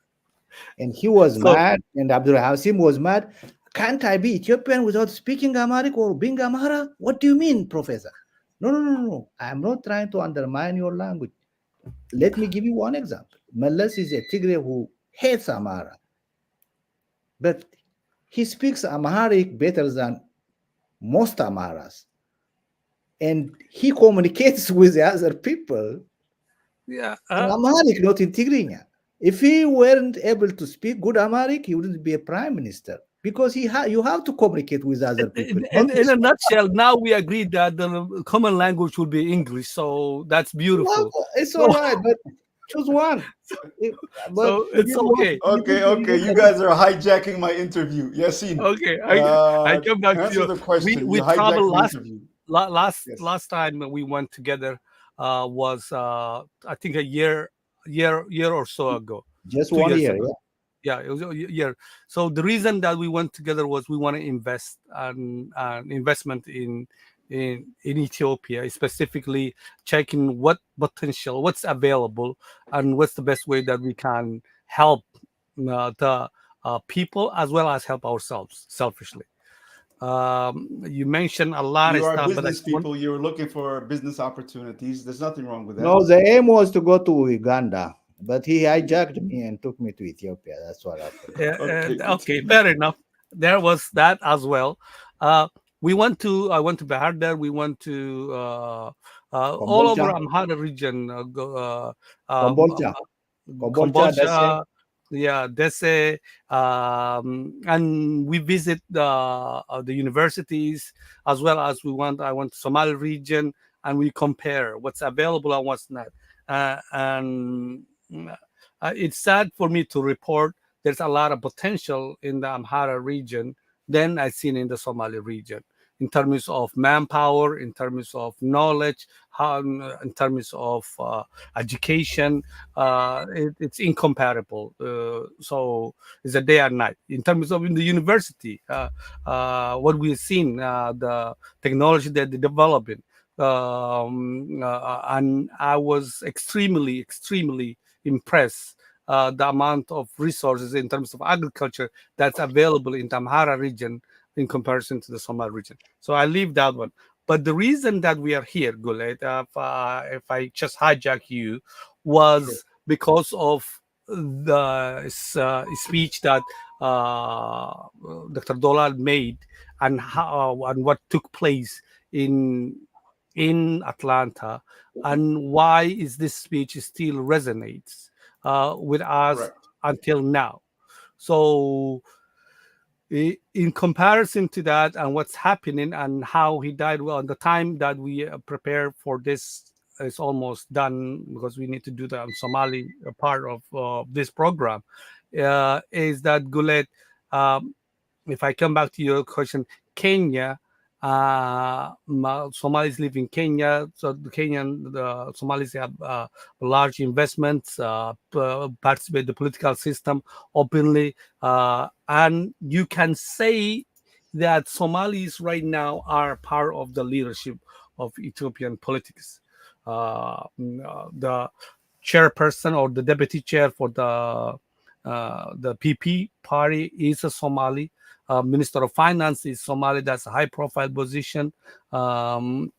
And he was mad, and Abdul Hasim was mad. Can't I be Ethiopian without speaking Amharic or being Amhara? What do you mean, Professor? No. I'm not trying to undermine your language. Let me give you one example. Mallas is a Tigray who hates Amhara. But he speaks Amharic better than most Amharas, and he communicates with the other people in Amharic, not in Tigrinya. If he weren't able to speak good Amharic, he wouldn't be a prime minister, because you have to communicate with other people. In a nutshell, now we agreed that the common language will be English, so that's beautiful. Well, it's all right, choose one. So it's okay. Okay. You guys are hijacking my interview. Yasin. Okay, I come back to answer you. the question. We You hijacked traveled my interview. Yes. last time we went together was I think a year or so ago. Just 2 1 years year, ago. Yeah, it was a year. So the reason that we went together was we want to invest an investment in Ethiopia, specifically checking what potential, what's available, and what's the best way that we can help the people as well as help ourselves selfishly. You mentioned a lot You of are stuff, but business people. You're looking for business opportunities. There's nothing wrong with that. No, the aim was to go to Uganda, but he hijacked me and took me to Ethiopia. That's what happened. Okay, fair enough. There was that as well. I went to Bahar Dar. We went to all over Amhara region. Kombolcha, Kombolcha, yeah, Dese, and we visit the universities as well as I went to Somali region, and we compare what's available and what's not. And it's sad for me to report there's a lot of potential in the Amhara region than I've seen in the Somali region, in terms of manpower, in terms of knowledge, in terms of education. It's incomparable. So it's a day and night. In terms of in the university, what we've seen, the technology that they're developing. And I was extremely impressed the amount of resources in terms of agriculture that's available in the Amhara region in comparison to the Somali region. So I leave that one. But the reason that we are here, Gulet, if I just hijack you, was because of the speech that Dr. Doolaal made and how and what took place in Atlanta, and why is this speech still resonates with us until now. So in comparison to that and what's happening and how he died, well, the time that we prepare for this is almost done because we need to do the Somali part of this program, is that Gulet, if I come back to your question, Kenya, Somalis live in Kenya, so the Somalis have large investments, participate in the political system openly, and you can say that Somalis right now are part of the leadership of Ethiopian politics. The chairperson or the deputy chair for the PP party is a Somali. Minister of Finance is Somali. That's a high-profile position. So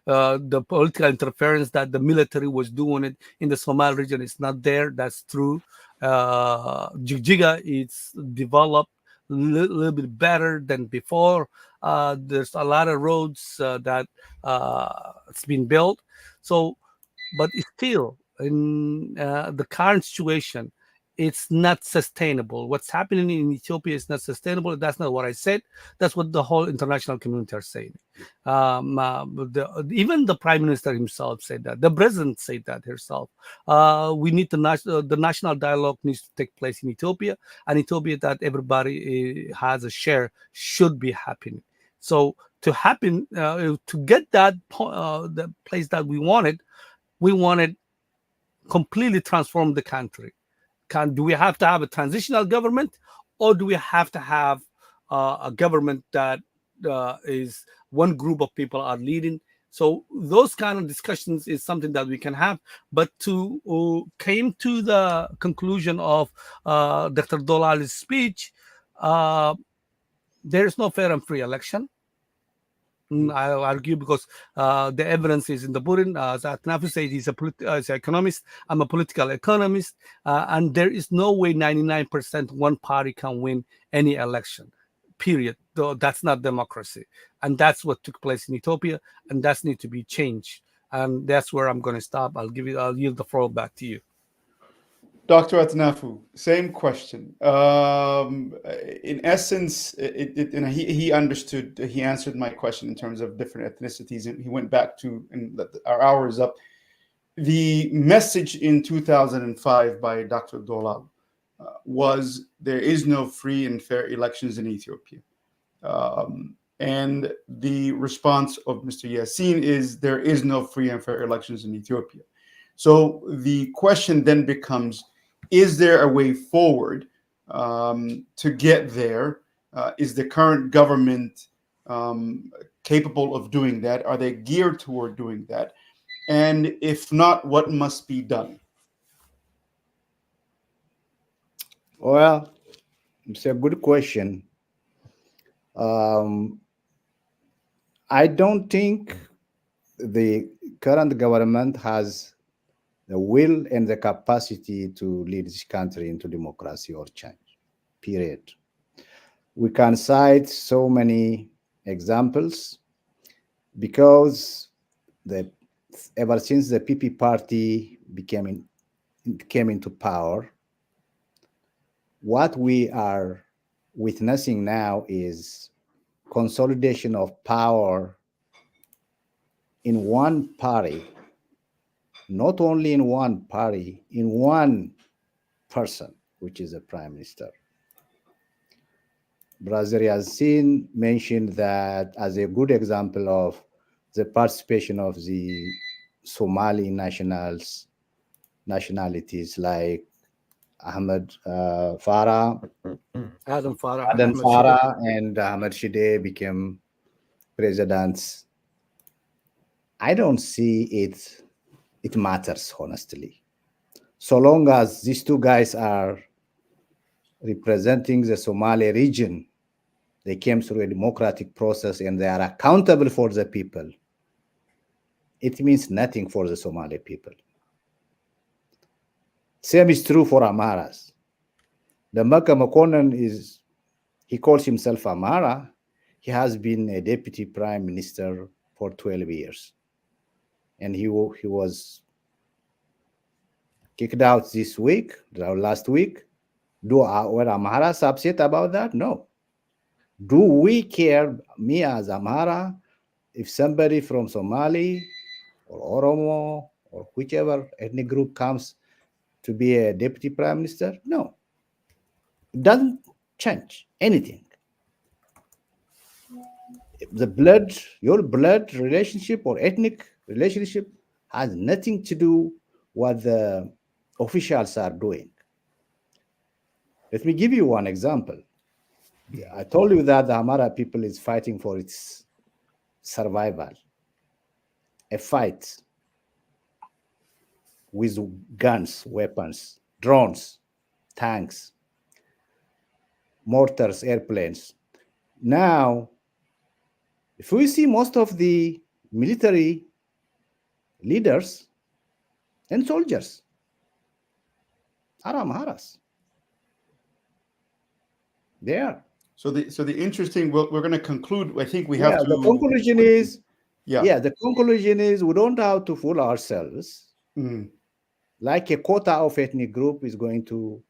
the political interference that the military was doing it in the Somali region is not there. That's true. Jigjiga is developed a little bit better than before. There's a lot of roads that it's been built. So, but still, in the current situation, it's not sustainable. What's happening in Ethiopia is not sustainable. That's not what I said. That's what the whole international community are saying. Even the prime minister himself said that. The president said that herself. We need the national dialogue needs to take place in Ethiopia, and Ethiopia that everybody has a share should be happening. So to happen, to get that the place that we wanted completely transform the country. Do we have to have a transitional government, or do we have to have a government that is one group of people are leading? So those kind of discussions is something that we can have. But to came to the conclusion of Dr. Doolaal's speech, there is no fair and free election. I argue because the evidence is in the Burin. As Atnafu said, he's an economist. I'm a political economist. And there is no way 99% one party can win any election, period. Though that's not democracy. And that's what took place in Ethiopia. And that needs to be changed. And that's where I'm going to stop. I'll yield the floor back to you. Dr. Atnafu, same question. In essence, and he understood, he answered my question in terms of different ethnicities, and he went back to, and our hour is up. the message in 2005 by Dr. Doolaal was there is no free and fair elections in Ethiopia. And the response of Mr. Yassin is there is no free and fair elections in Ethiopia. So the question then becomes, is there a way forward to get there? Is the current government capable of doing that? Are they geared toward doing that? And if not, what must be done? Well, it's a good question. I don't think the current government has the will and the capacity to lead this country into democracy or change, period. We can cite so many examples because ever since the PP party came into power, what we are witnessing now is consolidation of power in one party, not only in one party, in one person, which is the prime minister. Brother Yassin mentioned that as a good example of the participation of the Somali nationalities like Ahmed Farah, Adam Farah, and Ahmed Shide became presidents. I don't see it matters, honestly. So long as these two guys are representing the Somali region, they came through a democratic process and they are accountable for the people, it means nothing for the Somali people. Same is true for Amaras. The Maka Makonnen he calls himself Amara. He has been a deputy prime minister for 12 years. And he was kicked out this week, last week. Were Amaras upset about that? No. Do we care, me as Amara, if somebody from Somali or Oromo or whichever ethnic group comes to be a deputy prime minister? No. It doesn't change anything. Your blood relationship or ethnic relationship has nothing to do what the officials are doing. Let me give you one example. I told you that the Amara people is fighting for its survival. A fight with guns, weapons, drones, tanks, mortars, airplanes. Now, if we see most of the military leaders and soldiers are Amharas. They are. So the interesting. We're going to conclude. I think we have to. The conclusion is. The conclusion is we don't have to fool ourselves. Like a quota of ethnic group is going to.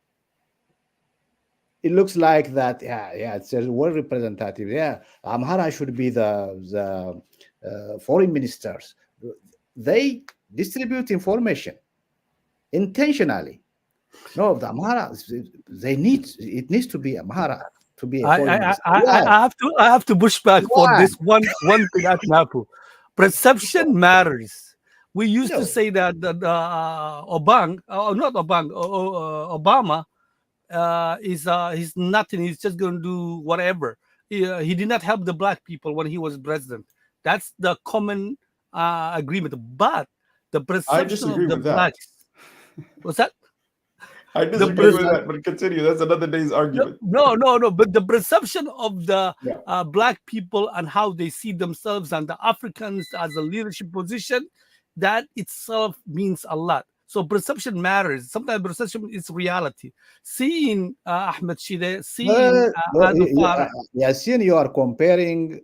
It looks like that. It's well representative. Amhara should be the foreign ministers. They distribute information intentionally. No, the Amhara, it needs to be Amhara to be a foreign minister. I have to push back for this one thing at Napu. Perception matters. We used to say that Obama he's nothing. He's just going to do whatever. He did not help the black people when he was president. That's the common agreement. But the perception of the blacks. What's that? I disagree with that, but continue. That's another day's argument. No. But the perception of the black people and how they see themselves and the Africans as a leadership position, that itself means a lot. So perception matters. Sometimes perception is reality. Seeing Ahmed Shide, seeing Yassin, you are comparing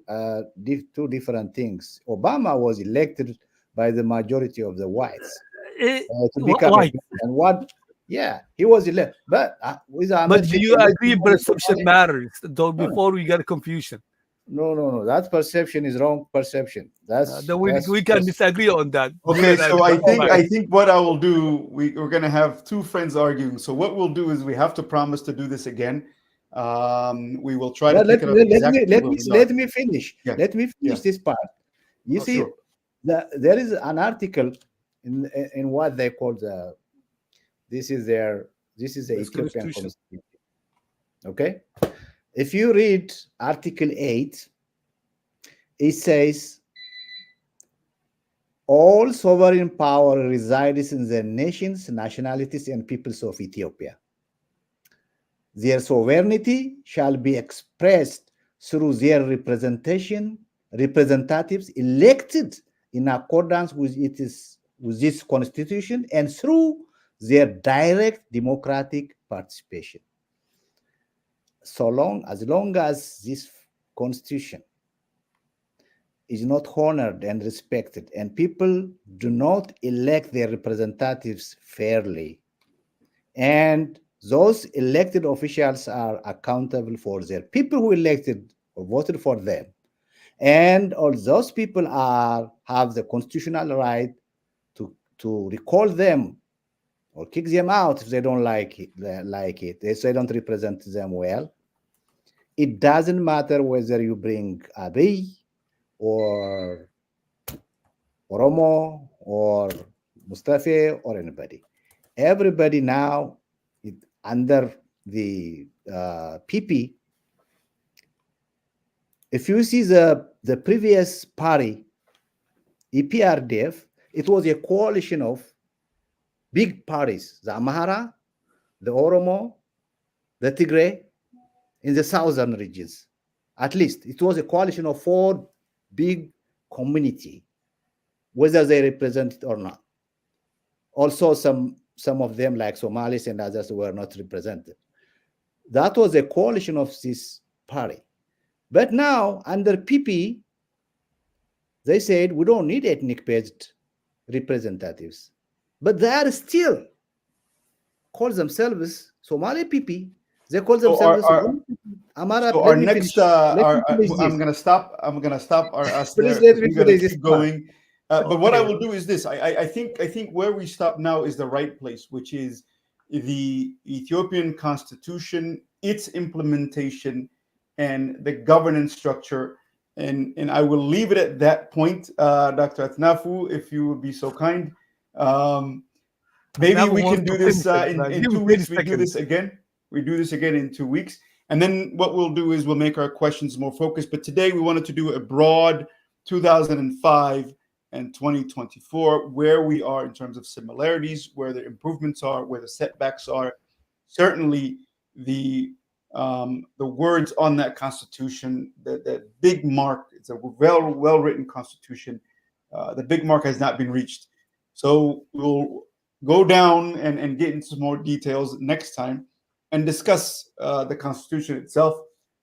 two different things. Obama was elected by the majority of the whites to become white. And what? Yeah, he was elected. But with Ahmed do you agree perception matters? Though before we get confusion. No. That perception is wrong perception. That's we can disagree on that. Okay, so I think what I will do, we're going to have two friends arguing. So what we'll do is we have to promise to do this again. We will try to pick it up exactly where we let me finish. Yeah. Let me finish this part. You see, sure. there is an article in what they call this is the Ethiopian Constitution. Okay, if you read Article 8, it says all sovereign power resides in the nations, nationalities, and peoples of Ethiopia. Their sovereignty shall be expressed through their representatives elected in accordance with this constitution and through their direct democratic participation. As long as this constitution is not honored and respected, and people do not elect their representatives fairly, and those elected officials are accountable for their people who elected or voted for them, and all those people have the constitutional right to recall them or kick them out if they don't like it, if they don't represent them well. It doesn't matter whether you bring Abiy or Oromo or Mustafa or anybody. Everybody now under the PP. If you see the previous party, EPRDF, it was a coalition of big parties, the Amhara, the Oromo, the Tigray, in the southern regions. At least it was a coalition of 4 big community, whether they represent it or not. Also, some of them, like Somalis and others, were not represented. That was a coalition of this party. But now, under PP, they said we don't need ethnic-based representatives. But they are still call themselves Somali PP. They call themselves Amara. So our next, I'm gonna stop. Please let me finish this keep going. But what I will do is this. I think where we stop now is the right place, which is the Ethiopian constitution, its implementation, and the governance structure. And I will leave it at that point, Dr. Atnafu, if you would be so kind. Maybe we can do this in 2 weeks. We do this again. We do this again in 2 weeks. And then what we'll do is we'll make our questions more focused. But today we wanted to do a broad 2005 and 2024, where we are in terms of similarities, where the improvements are, where the setbacks are. Certainly the words on that constitution, that big mark, it's a well-written constitution. The big mark has not been reached. So we'll go down and get into some more details next time and discuss the Constitution itself.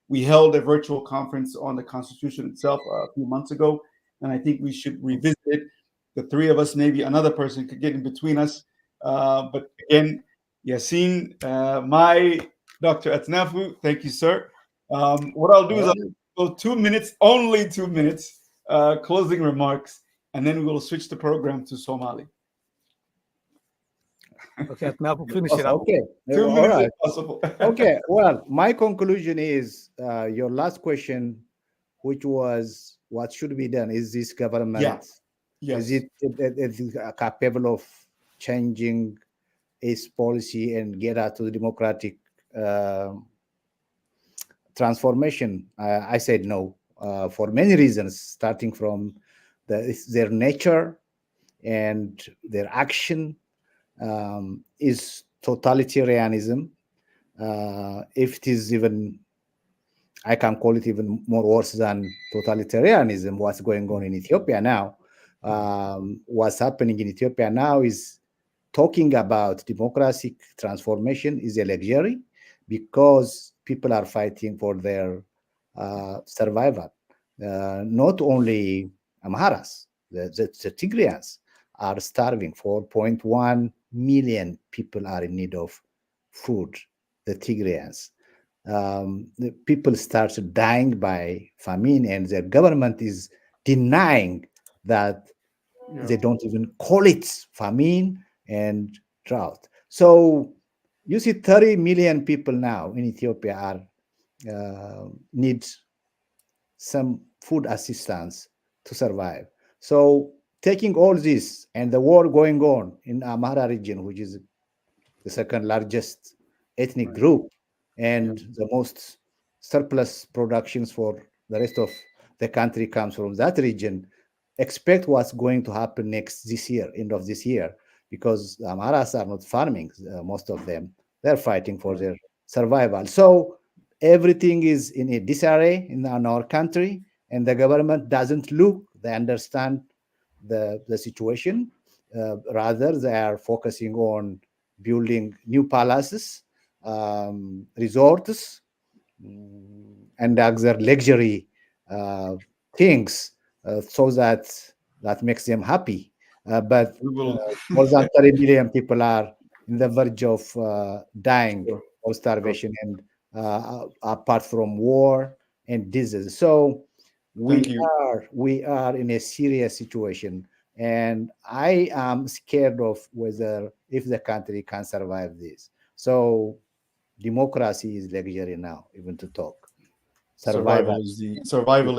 We held a virtual conference on the Constitution itself a few months ago, and I think we should revisit it. The 3 of us, maybe another person could get in between us. But again, Yassine, my Dr. Atnafu, thank you, sir. What I'll do is I'll go 2 minutes, only 2 minutes, closing remarks, and then we will switch the program to Somali. Okay, now finish it up. Okay, 2 minutes if possible. Okay, well, my conclusion is your last question, which was what should be done. Is this government, is it capable of changing its policy and get out to the democratic transformation? I said no, for many reasons, starting from their nature and their action. Is totalitarianism. If it is even, I can call it even more worse than totalitarianism, what's going on in Ethiopia now. What's happening in Ethiopia now is talking about democratic transformation is a luxury because people are fighting for their survival. Not only Amharas, the Tigrayans are starving. 4.1 million people are in need of food, the Tigrayans. the people start dying by famine, and their government is denying that they don't even call it famine and drought. So you see 30 million people now in Ethiopia are need some food assistance to survive. So taking all this and the war going on in Amhara region, which is the second largest ethnic group and the most surplus productions for the rest of the country comes from that region, expect what's going to happen this year, end of this year, because the Amharas are not farming, most of them. They're fighting for their survival. So everything is in a disarray in our country, and the government doesn't look, they understand the situation. Rather, they are focusing on building new palaces, resorts, and other luxury things, so that makes them happy. But more than 30 million people are in the verge of dying or starvation, and apart from war and disease. So we are in a serious situation, and I am scared of whether if the country can survive this. So democracy is luxury now, even to talk. Survival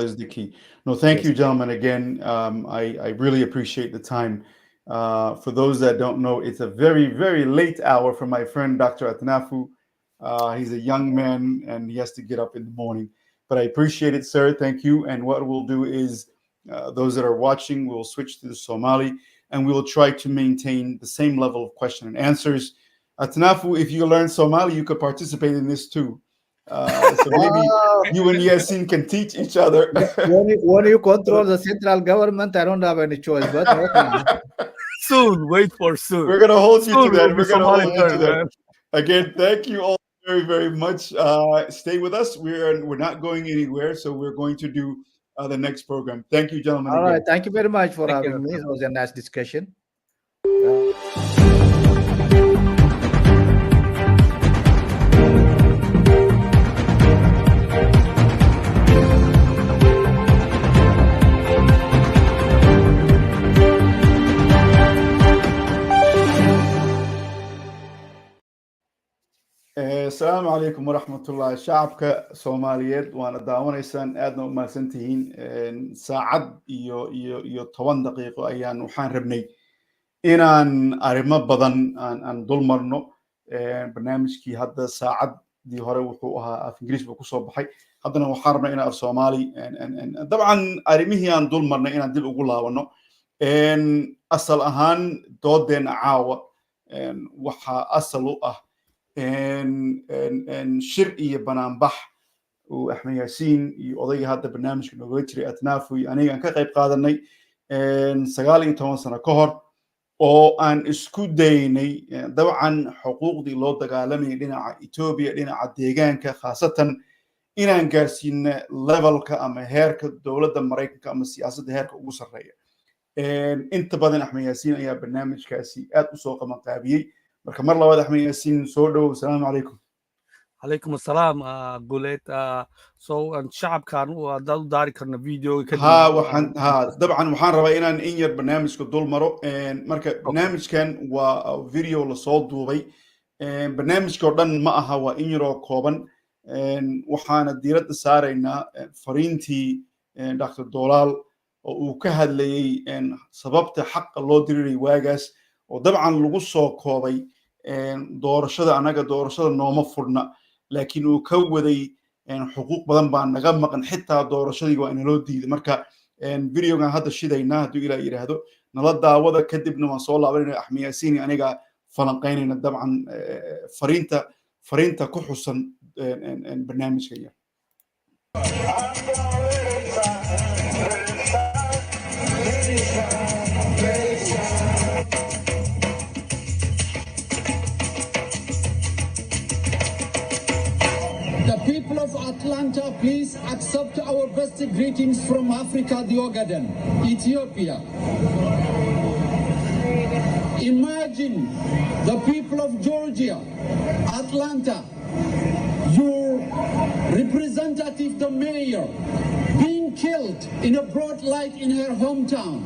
is the key. No, thank you, gentlemen, again. I really appreciate the time. For those that don't know, it's a very, very late hour for my friend, Dr. Atnafu. He's a young man, and he has to get up in the morning. But I appreciate it, sir. Thank you. And what we'll do is, those that are watching, we'll switch to the Somali, and we'll try to maintain the same level of question and answers. Atnafu, if you learn Somali, you could participate in this too. So maybe you and Yasin can teach each other. When you control the central government, I don't have any choice. But soon, wait for soon. We're gonna hold you to that. We're gonna hold you to that. Again, thank you all very, very much. Stay with us. We're not going anywhere, so we're going to do the next program. Thank you, gentlemen. All right, thank you very much for having me. It was a nice discussion. السلام عليكم ورحمة الله شعبك Soomaaliyeed waana daawanaysaan aadna u mahadsantihiin saacad iyo 10 daqiiqo ayaan waxaan rabnay inaan arrimo badan aan dul marno barnaamijkii hadda saacadii hore wuxuu ahaa af Ingiriis buu ku soo baxay haddana waxaan rabnaa inaan af Soomaali dabcan arrimihii aan dul marnay inaan dib ugu laabano asal ahaan doodeena caawa waxa asal u ah shir iyo banaanbax uu Axmed Yaasiin iyo odayga hadda barnaamijka nooga jiray Atnafu iyo aniga aan ka qayb qaadanay 19 sano ka hor oo aan isku daynay dabcan xuquuqdii loo dagaalamay dhinaca Itoobiya dhinaca deegaanka khaasatan inaan gaarsiino levelka ama heerka dowladda Mareykanka ama siyaasadda heerka ugu sarreeya inta badan Axmed Yaasiin ayaa barnaamijkaasi aad u soo qaban qaabiyay marka mar labaad Axmed Yaasiin soo dhow assalaamu calaykum عليكم السلام قوليت shacabkan haddaad u daari karna video dabcan waxaan rabaa inaan in yar barnaamijka dul maro marka barnaamijkan waa video la soo duubay barnaamijka oo dhan ma aha waa in yaroo kooban waxaana diiradda saaraynaa fariintii Dr. Doolaal oo uu ka hadlayay sababta xaqa loo diriray waagaas oo dabcan lagu soo koobay doorashada anaga doorashada nooma furna laakiin uu ka waday xuquuq badan baa naga maqan xitaa doorashadii waa inaloo diiday marka videogan hadda shidaynaa hadduu ilaa yidhaahdo nala daawada kadibna waan soo laabanayna Axmed Yaasiin aniga falanqaynayna dabcan fariinta ku xusan barnaamijka yar People of Atlanta, please accept our best greetings from Africa, the Ogaden, Ethiopia. Imagine the people of Georgia, Atlanta, your representative, the mayor, being killed in a broad light in her hometown,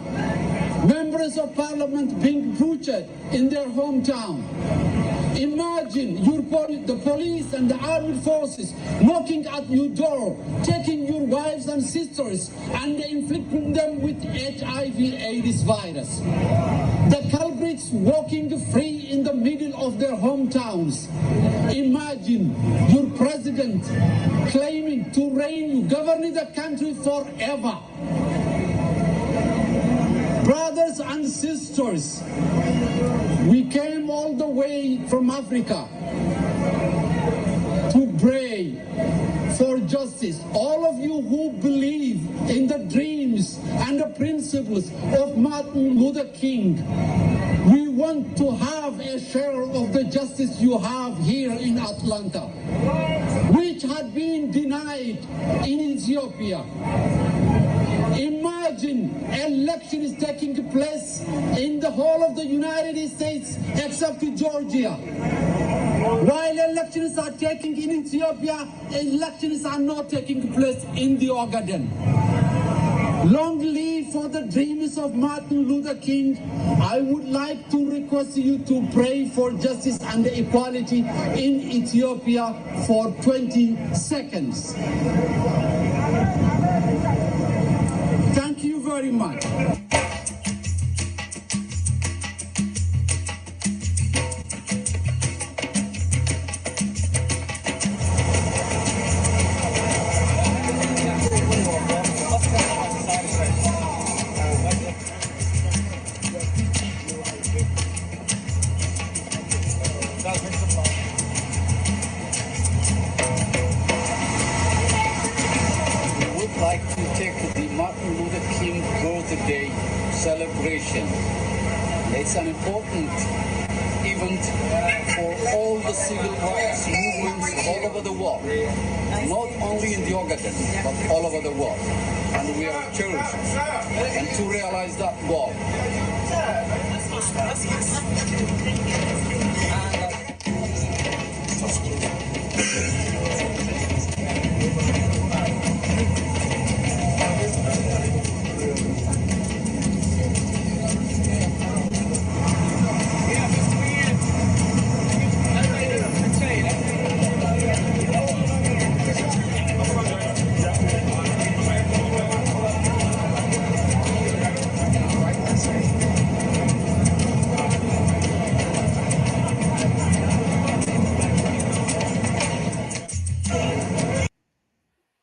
members of parliament being butchered in their hometown. Imagine the police and the armed forces knocking at your door, taking your wives and sisters and inflicting them with HIV/AIDS virus. The culprits walking free in the middle of their hometowns. Imagine your president claiming to reign, governing the country forever. Brothers and sisters, we came all the way from Africa to pray for justice. All of you who believe in the dreams and the principles of Martin Luther King, we want to have a share of the justice you have here in Atlanta, which had been denied in Ethiopia. Imagine elections taking place in the whole of the United States except Georgia. While elections are taking in Ethiopia, elections are not taking place in the Ogaden. Long live for the dreams of Martin Luther King. I would like to request you to pray for justice and equality in Ethiopia for 20 seconds. Thank you very much. It's an important event for all the civil rights movements all over the world, not only in the Ogaden, but all over the world. And we are cherished and to realize that goal.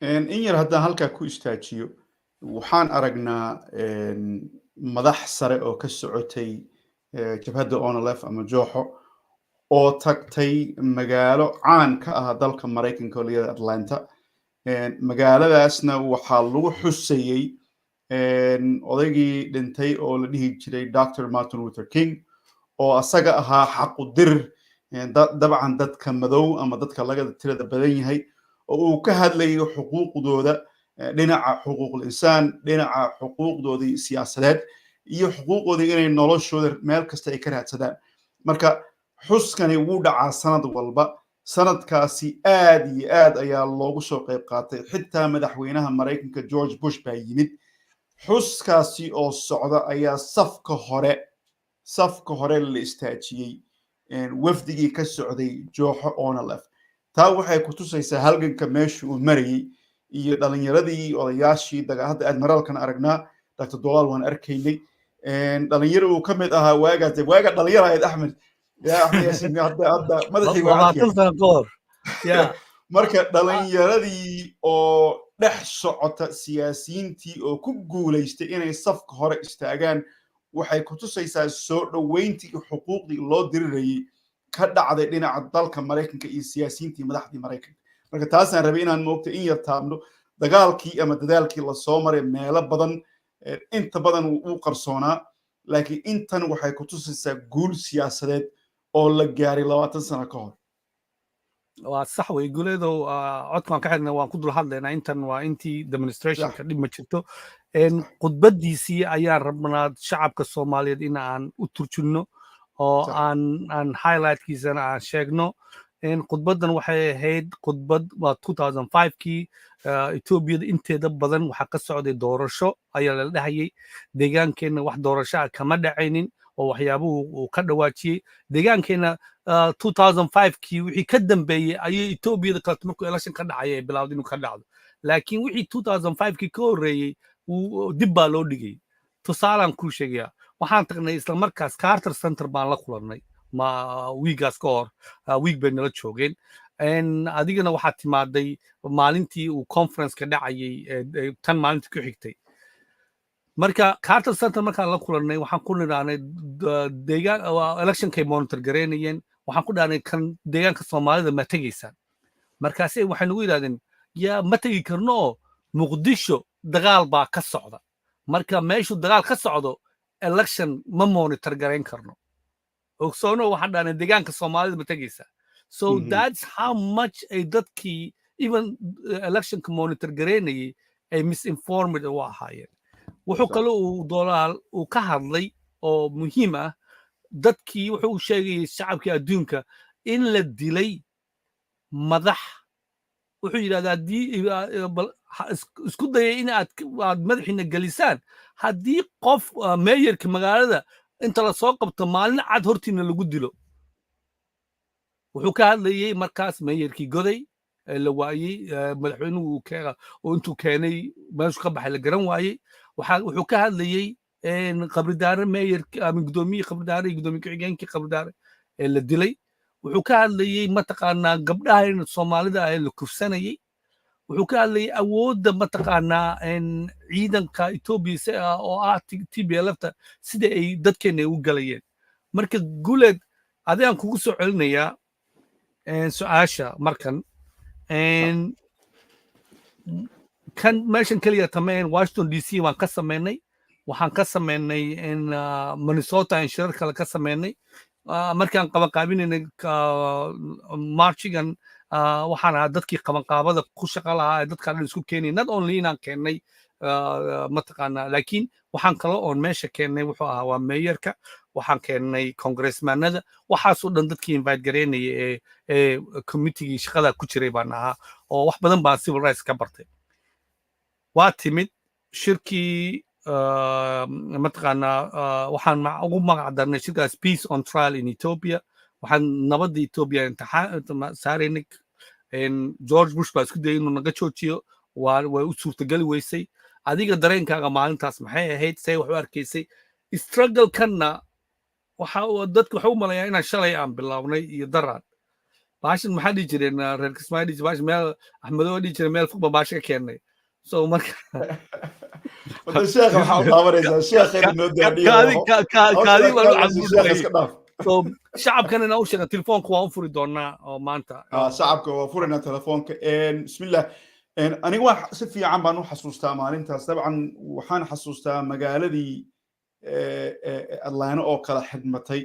in yar haddaan halkaa ku istaajiyo waxaan aragnaa madax sare oo ka socotay jabhadda onlf ama jooxo oo tagtay magaalo caan ka ah dalka Mareykanka oo la yiraahdo Atlanta magaaladaasna waxaa lagu xusayay odaygii dhintay oo la dhihi jiray Dr. Martin Luther King oo asaga ahaa xaq u dir dabcan dadka madow ama dadka laga tirada badan yahay oo uu ka hadlayo xuquuqdooda dhinaca xuquuqul insaan dhinaca xuquuqdoodii siyaasadeed iyo xuquuqdoodii inay noloshooda meel kasta ay ka raadsadaan marka xuskani wuu dhacaa sanad walba sanadkaasi aad iyo aad ayaa loogu soo qayb qaatay xitaa madaxweynaha Mareykanka George Bush baa yimid xuskaasi oo socda ayaa safka hore la istaajiyay wafdigii ka socday jooxo onlf taa waxay ku tusaysaa halganka meesha uu marayay iyo dhalinyaradii odayaashii hadda admiraalkan aragnaa Dr. Doolaal waan arkaynay dhalinyaro uu ka mid ahaa waaga dhalinyarayd Axmed hadda madaxii waa marka dhalinyaradii oo dhex socota siyaasiyiintii oo ku guuleystay inay safka hore istaagaan waxay ku tusaysaa soo dhaweyntii xuquuqdii loo dirirayay ka dhacday dhinaca dalka Mareykanka iyo siyaasiyiintii madaxdii Mareykanka marka taasaan rabay inaan moogto in yar taabno dagaalkii ama dadaalkii la soo maray meelo badan inta badan uu qarsoonaa laakiin intan waxay ku tusaysaa guul siyaasadeed oo la gaaray 20 sano ka hor waa sax way guuleedo codkan ka xidhnaa waan ku dul hadlaynaa intan waa intii demonstrationka dhib ma jirto khudbadiisii ayaan rabnaa shacabka Soomaaliyeed in aan u turjunno oo aan highlightkiisana aan sheegno khudbaddan waxay ahayd khudbad waa 2005kii Etoobiyada inteeda badan waxaa ka socday doorasho ayaa la dhahayay deegaankeenna wax doorasho ah kama dhacaynin oo waxyaabuhu uu ka dhawaajiyey deegaankeenna 2005kii wixii ka dambeeyey ayay Etoobiyada kale markuu election ka dhacay ay bilowday inuu ka dhacdo laakiin wixii 2005kii ka horreeyey dib baa loo dhigay tusaalaan kuu sheegayaa waxaan tagnay isla markaas Carter Center baan la kulannay wiigaas ka hor wiig bay nala joogeen adigana waxaa timaaday maalintii uu conference-ka dhacayay tan maalintii ku xigtay marka Carter Center markaan la kulannay waxaan ku nidhahnay deegaan electionkay monitor gareynayeen waxaan ku dhahnay kan deegaanka Soomaalida ma tegaysaan markaasay waxay nagu yidhahdeen yaa ma tegi karno oo Muqdisho dagaal baa ka socda marka meeshu dagaal ka socdo election ma monitor gareyn karno ogsoono waxaan dhahnay deegaanka Soomaalida ma tegaysaa so that's how much ay dadkii even electionka monitor gareynayay ay misinformed u ahaayeen wuxuu kale uu Doolaal uu ka hadlay oo muhiim ah dadkii wuxuu sheegay shacabkii adduunka in la dilay madax wuxuu yiraahdaa haddii isku dayay in aad madaxiina gelisaan haddii qof meeyarka magaalada inta la soo qabto maalin cad hortiina lagu dilo wuxuu ka hadlayay markaas meeyarkii goday la waayey madaxweynuhu oo intuu keenay meeshu ka baxay la garan waayey wuxuu ka hadlayay qabridaare meeyarka gudoomiye qabridaare iyo gudoomiye ku-xigeenkii qabridaare la dilay wuxuu ka hadlayay mataqaanaa gabdhaha Soomaalida la kufsanayay wuxuu ka hadlayay awoodda mataqaanaa ciidanka Itoobiya oo TPLF-ta sida ay dadkeena u galayeen marka guuleed adaan kugu soo celinayaa su'aasha markan kan meeshan kaliya tameen Washington DC waan ka sameynay waxaan ka sameynay Minnesota in shirar kale ka sameynay markaan qabanqaabinaynay marchigan waxaan ahaa dadkii qabanqaabada ku shaqo lahaa ee dadka dhan isku keenay not only inaan keennay mataqaanaa laakiin waxaan kale oon meesha keennay wuxuu ahaa waa meeyarka waxaan keennay congressmanada waxaasoo dhan dadkii invite gareynaya ee committeegii shaqada ku jiray baan ahaa oo wax badan baan civil rights ka bartay waa timid shirkii mataqaanaa waxaan ugu magac darnay shirkaas peace on trial in Ethiopia waxaan nabadda Ethiopia imtixaan saaraynay George Bush baa isku dayay inuu naga joojiyo way u suurtagali weysay adiga dareenkaaga maalintaas maxay ahayd say wax u arkaysay struggle-kanna dadku waxay u malayaa inaan shalay aan bilownay iyo daraan baashan maxaa dhihi jireen reer Kismaayo dhihi baashan meel Axmedow dhihi jireen meel fog baa baasha ka keennay so marka الشيخ محمد طاوريز الشيخ انه so shacabkan inaan u sheegno telefoonka waan u furi doonaa oo maanta shacabka waa furina telefoonka bismillah aniga wax si fiican baan u xasuustaa maalintaas dabcan waxaan xasuustaa magaaladii Atlanta oo kala xidmatay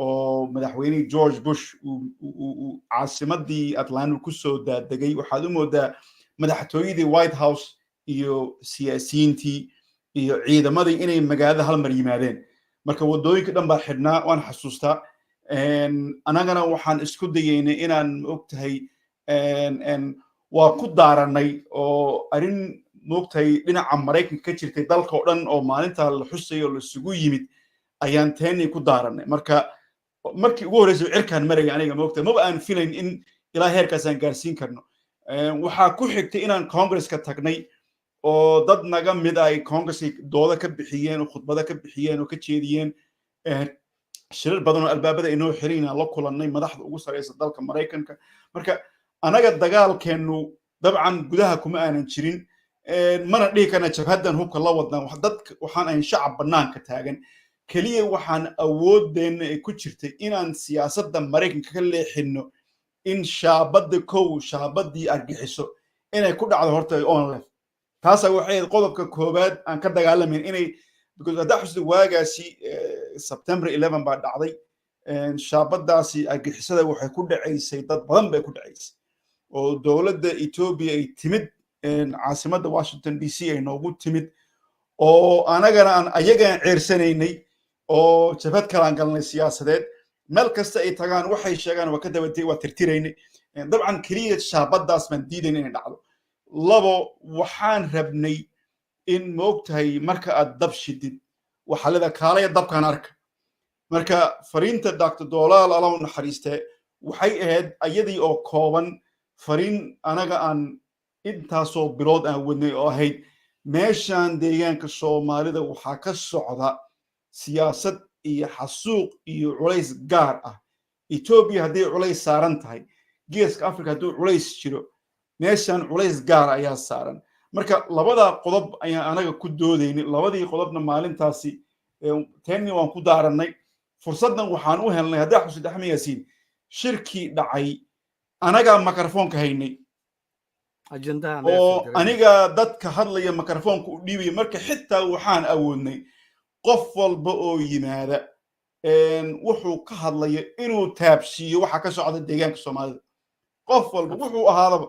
oo madaxweynihii George Bush uu caasimadii Atlanta ku soo daadegay waxaad u moodaa madaxtooyadii White House iyo siyaasiyiintii iyo ciidamadii inay magaalada hal mar yimaadeen marka wadooyinka dhan baa xidhnaa waan xasuustaa anagana waxaan isku dayaynay inaan ogtahay waa ku daaranay oo arrin moogtahay dhinaca Mareykanka ka jirtay dalka oo dhan oo maalinta la xusay oo la isugu yimid ayaan teenay ku daaranay markii ugu horeysay cirkaan marayay aniga moogtahay maba aan filayn in ilaa heerkaas aan gaarsiin karno waxaa ku xigtay inaan Congress-ka tagnay oo dad naga mid ay Congress dooda ka bixiyeen oo khudbada ka bixiyeen oo ka jeediyeen shirar badan oo albaabada inoo xiriina la kulannay madaxda ugu sareysa dalka Mareykanka marka anaga dagaalkeenu dabcan gudaha kuma aanan jirin mana dhihi karna jabhadan hubka la wadnaa dadka waxaan ahayn shacab banaanka taagan kaliya waxaan awoodeena ku jirtay inaan siyaasadda Mareykanka ka leexino in shaabadii argixiso inay ku dhacdo horta online taas waxay qodobka koobaad aan ka dagaalamin inay because hadda xusdi waagaasi September 11 baa dhacday shaabadaasi argixisada waxay ku dhacaysay dad badan bay ku dhacaysay oo dawladda Ethiopia ay timid caasimadda Washington DC ay noogu timid oo anagana aan ayaga ceersanaynay oo jabhad kala galnay siyaasadeed meel kasta ay tagaan waxay sheegaan waa ka dabatay waa tirtiraynay dabcan keliya shaabadaas baan diidayn inay dhacdo labo waxaan rabnay in moogtahay marka aad dab shidid waxaa leedahay kaalaya dabkaan arka marka fariinta Dr. Doolaal alla u naxariistee waxay ahayd ayadii oo kooban fariin anaga aan intaasoo bilood aan wadnay oo ahayd meeshaan deegaanka Soomaalida waxaa ka socda siyaasad iyo xasuuq iyo culays gaar ah Etoobiya haddii culays saaran tahay geeska Afrika hadduu culays jiro meeshaan culays gaar ayaa saaran marka labada qodob ayaan anaga ku doodaynay labadii qodobna maalintaasi teeni waan ku daarannay fursaddan waxaan u helnay haddii xusid Axmed Yaasiin shirkii dhacay anaga makarafoonka haynay oo aniga dadka hadlaya makarafoonka u dhiibay marka xitaa waxaan awoodnay qof walba oo yimaada wuxuu ka hadlaya inuu taabsiiyo waxa ka socda deegaanka Soomaalida qof walba wuxuu ahaadaba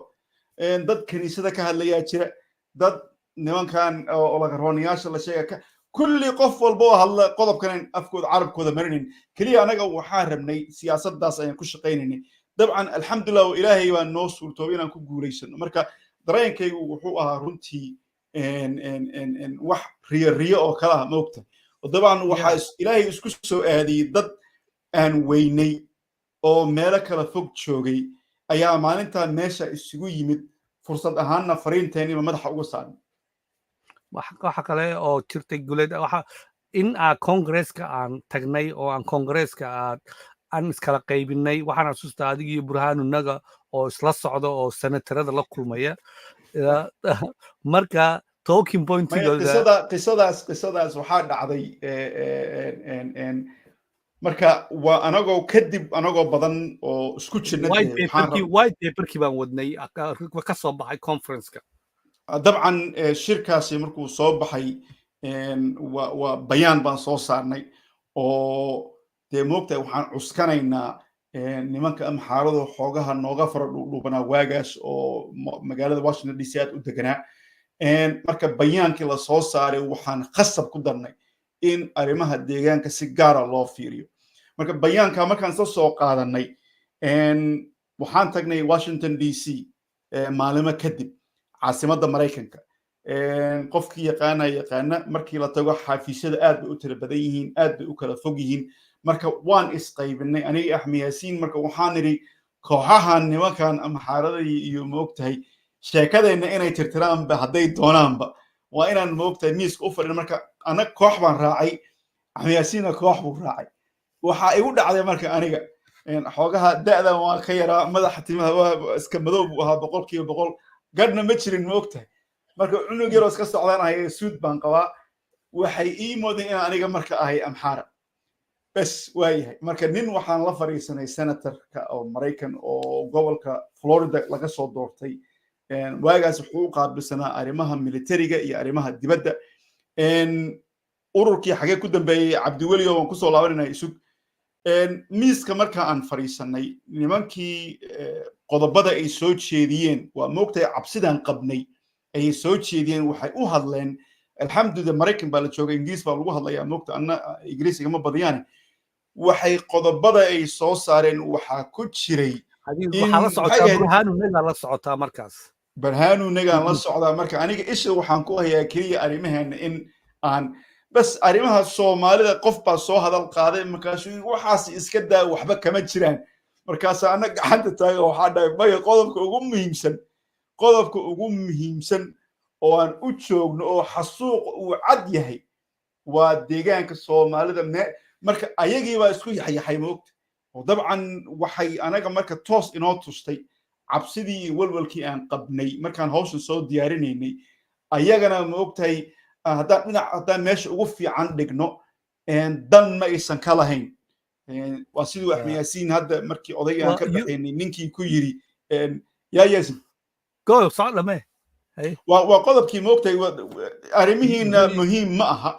dad kaniisada ka hadlaya jira dad nimankan oo laga rooniyaasha la sheega kulli qof walba oo hadla qodobkan afkooda carabkooda marinin kaliya anaga waxaan rabnay siyaasadaas ayaan ku shaqaynaynay dabcan alxamdulillah ilaahay baa noo suurtoobay inaan ku guuleysano marka dareenkaygu wuxuu ahaa runtii wax riyo oo kala ah moogta dabcan waxaa ilaahay isku soo aadiyay dad aan weynay oo meelo kala fog joogay ayaa maalintan meesha isugu yimid fursad ahaanna fariinteeniba madaxa uga saaran waxa kale oo jirtay guleed waxa in kongresska aan tagnay oo aan kongresska aan iskala qaybinay waxaan xasuustaa adiga iyo burhaanunaga oo isla socda oo senatarada la kulmaya marka talking qisadaas waxaa dhacday marka waa anagoo kadib anagoo badan oo isku jirna white paperkii baan wadnay ka soo baxay conference-ka dabcan shirkaasi markuu soo baxay waa bayaan baan soo saarnay oo dee moogtahay waxaan cuskanaynaa nimanka amxaarada xoogaha nooga fara dhuubanaa waagaas oo magaalada Washington DC aad u deganaa marka bayaankii la soo saaray waxaan khasab ku darnay in arrimaha deegaanka si gaar ah loo fiiriyo marka bayaanka markaan soo qaadanay waxaan tagnay Washington DC maalimo kadib caasimadda Mareykanka qofkii yaqaana markii la tago xafiisyada aad bay u tira badan yihiin aad bay u kala fog yihiin marka waan isqaybinay aniga Axmed Yaasiin marka waxaan niri kooxahan nimankan amxaarada iyo moogtahay sheekadeenna inay tirtiraanba hadday doonaanba waa inaan moogtahay miiska u fadhino marka ana koox baan raacay Axmed Yaasiinna koox buu raacay waxaa igu dhacday marka aniga xoogaha da'dan waa ka yaraa madaxa timaha waa iska madow buu ahaa 100% gadhna ma jirin moogtahay marka cunug yaroo iska socdaanahay suud baan qabaa waxay ii moodeen in aniga marka ahay amxaara bas waayahay marka nin waxaan la fariisanay senatorka oo Mareykan oo gobolka Florida laga soo doortay waagaas wuxuu qaabilsanaa arrimaha militariga iyo arrimaha dibadda ururkii xagee ku dambeeyay Cabdiweli oo ku soo laabanay isug miiska marka aan fariisanay nimankii qodobada ay soo jeediyeen waa moogtay cabsidan qabnay ay soo jeediyeen waxay u hadleen alxamdulillah Mareykan baa la joogay Ingiriis baa lagu hadlayaa moogta anna Ingiriisiga ma badiyaan waxay qodobada ay soo saareen waxa ku jiray waxa la socotaa burhaanunaga la socotaa markaas burhaanunaga la socdaa marka aniga isha waxaan ku hayaa kaliya arrimaheena in aan bas arrimaha Soomaalida qof baa soo hadal qaaday markaas waxaas iska daa waxba kama jiraan markaas ana gacanta taaga waxa dhahay bay qodobka ugu muhiimsan oo aan u joogno oo xasuuq uu cad yahay waa deegaanka Soomaalida marka ayagii baa isku yaxyaxay moogta oo dabcan waxay anaga marka toos inoo tustay cabsidii walwalkii aan qabnay markaan hawshan soo diyaarinaynay ayagana moogtahay haddaan meesha ugu fiican dhigno dan ma aysan ka lahayn waa siduu Axmed Yaasiin hadda markii odaygaan ka dhaxaynay ninkii ku yiri yaa Yaasiin go saalame waa qodobkii moogtahay arrimihiina muhiim ma aha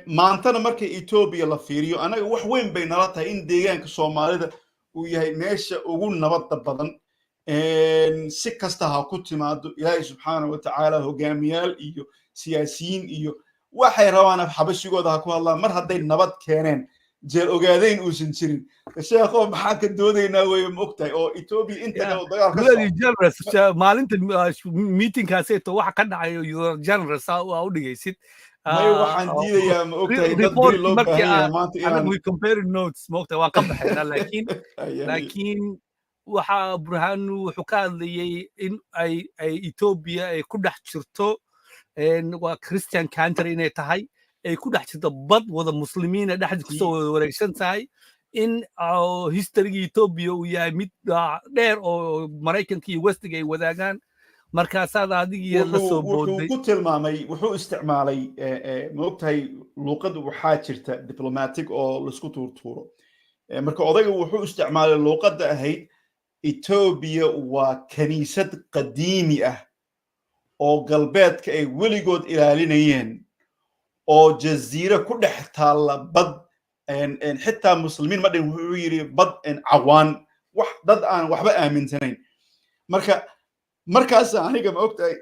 maantana marka Etoobiya la fiiriyo anaga wax weyn bay nala tahay in deegaanka Soomaalida uu yahay meesha ugu nabadda badan si kasta ha ku timaado Ilaahay subxaanahu wa ta'ala hogaamiyaal iyo siyaasiyiin iyo waxay rabaan xabashigooda ha ku hadlaan mar hadday nabad keeneen jeel ogaadeen uusan jirin sheekho maxaa ka doodaynaa way moogtahay oo Ethiopia inta kale dagaal ka soo generous maalinta meetingkaaseeto waxa ka dhacayo generous u dhigaysid may waxaan diidayaa moogtahay dad bari loo baahan yahay maanta inaan we comparing notes moogtahay waan ka baxaynaa laakiin waxa burhanu wuxuu ka hadlayay in ay Ethiopia ay ku dhex jirto waa Christian country inay tahay ay ku dhex jirto bad wada muslimiina dhexdiisa kusoo wada wareegsan tahay in historyga Ethiopia uu yahay mid dheer oo Mareykanka iyo Westiga ay wadaagaan markaasaad adiga la soo booday wuxuu ku tilmaamay wuxuu isticmaalay moogtahay luqad waxaa jirta diplomatic oo la isku tuurtuuro marka odayga wuxuu isticmaalay luqadda ahayd Ethiopia waa kaniisad qadiimi ah oo galbeedka ay weligood ilaalinayeen oo jaziira ku dhex taalla bad xitaa muslimiin ma dhin wuxuu yiri bad cawaan wax dad aan waxba aaminsanayn markaas aniga ma ogtahay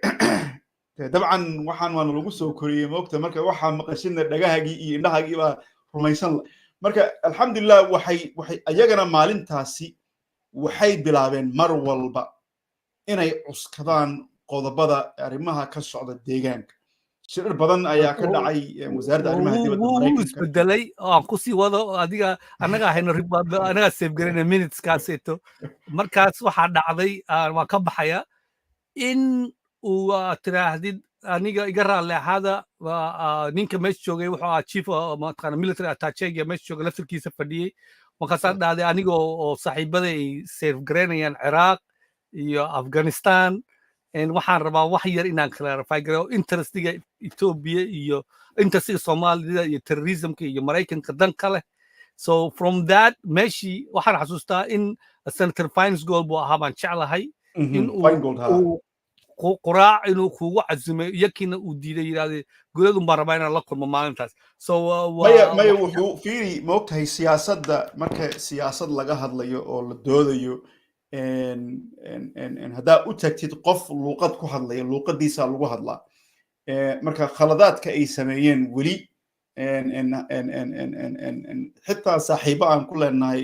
dabcan waxaan waan lagu soo koriyay ma ogtahay marka waxa maqashina dhagahagi iyo indhahagi baa rumaysan marka alxamdulillah waxay ayagana maalintaasi waxay bilaabeen mar walba inay cuskadaan qodobada arrimaha ka socda deegaanka shirar badan ayaa ka dhacay wasaaradda arrimaha dibadda Mareykanka isbedelay aan ku sii wado adiga anaga hayno anaga save gareyna minutes kaaseeto markaas waxaa dhacday waan ka baxaya in uu tiraahdid aniga iga raalli ahaada ninka meesha joogay wuxuu ahaa chief mataqaana military attaché meesha jooga laftirkiisa fadhiyey markaasaa dhacday aniga oo saaxiibada ay save gareynayaan Ciraaq iyo Afghanistan waxaan rabaa wax yar inaan clarify gareeyo interestiga Ethiopia iyo interestiga Soomaalida iyo terrorismka iyo Mareykanka dan kale so from that meeshii waxaan xasuustaa in Senator Feingold buu ahaa baan jeclahay in uu quraac inuu kugu casumayo iyakina uu diiday yiraahday guriyadu baan rabaa inaan la kulmo maalintaas so maya wuxuu fiiri moogtahay siyaasadda marka siyaasad laga hadlayo oo la doodayo haddaa u tagtid qof luuqad ku hadlaya luuqadiisa lagu hadlaa marka khaladaadka ay sameeyeen weli xitaa saaxiibo aan ku leenahay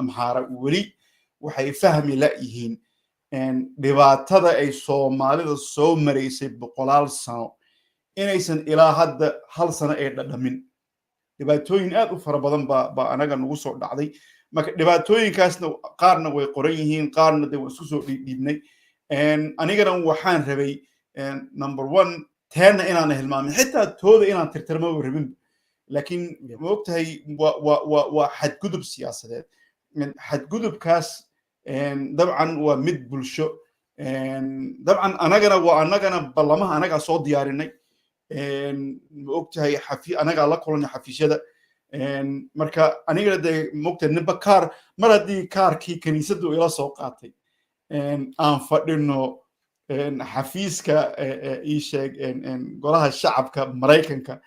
amxaara weli waxay fahmi la yihiin dhibaatada ay Soomaalida soo mareysay 100 sano inaysan ilaa hadda hal sano ay dhadhamin dhibaatooyin aad u fara badan baa anaga nagu soo dhacday marka dhibaatooyinkaasna qaarna way qoran yihiin qaarna de isku soo dhiibnay anigana waxaan rabay number 1 teena inaan hilmaamin xitaa tooda inaan tirtirmo rabin laakiin moogtahay waa xadgudub siyaasadeed xadgudubkaas dabcan waa mid bulsho dabcan anagana ballamaha anaga soo diyaarinay moogtahay anaga la kulanay xafiisyada marka anigana de moogtahay ninba kaar mar haddii kaarkii kaniisaddu ila soo qaatay aan fadhino xafiiska ii sheeg golaha shacabka Mareykanka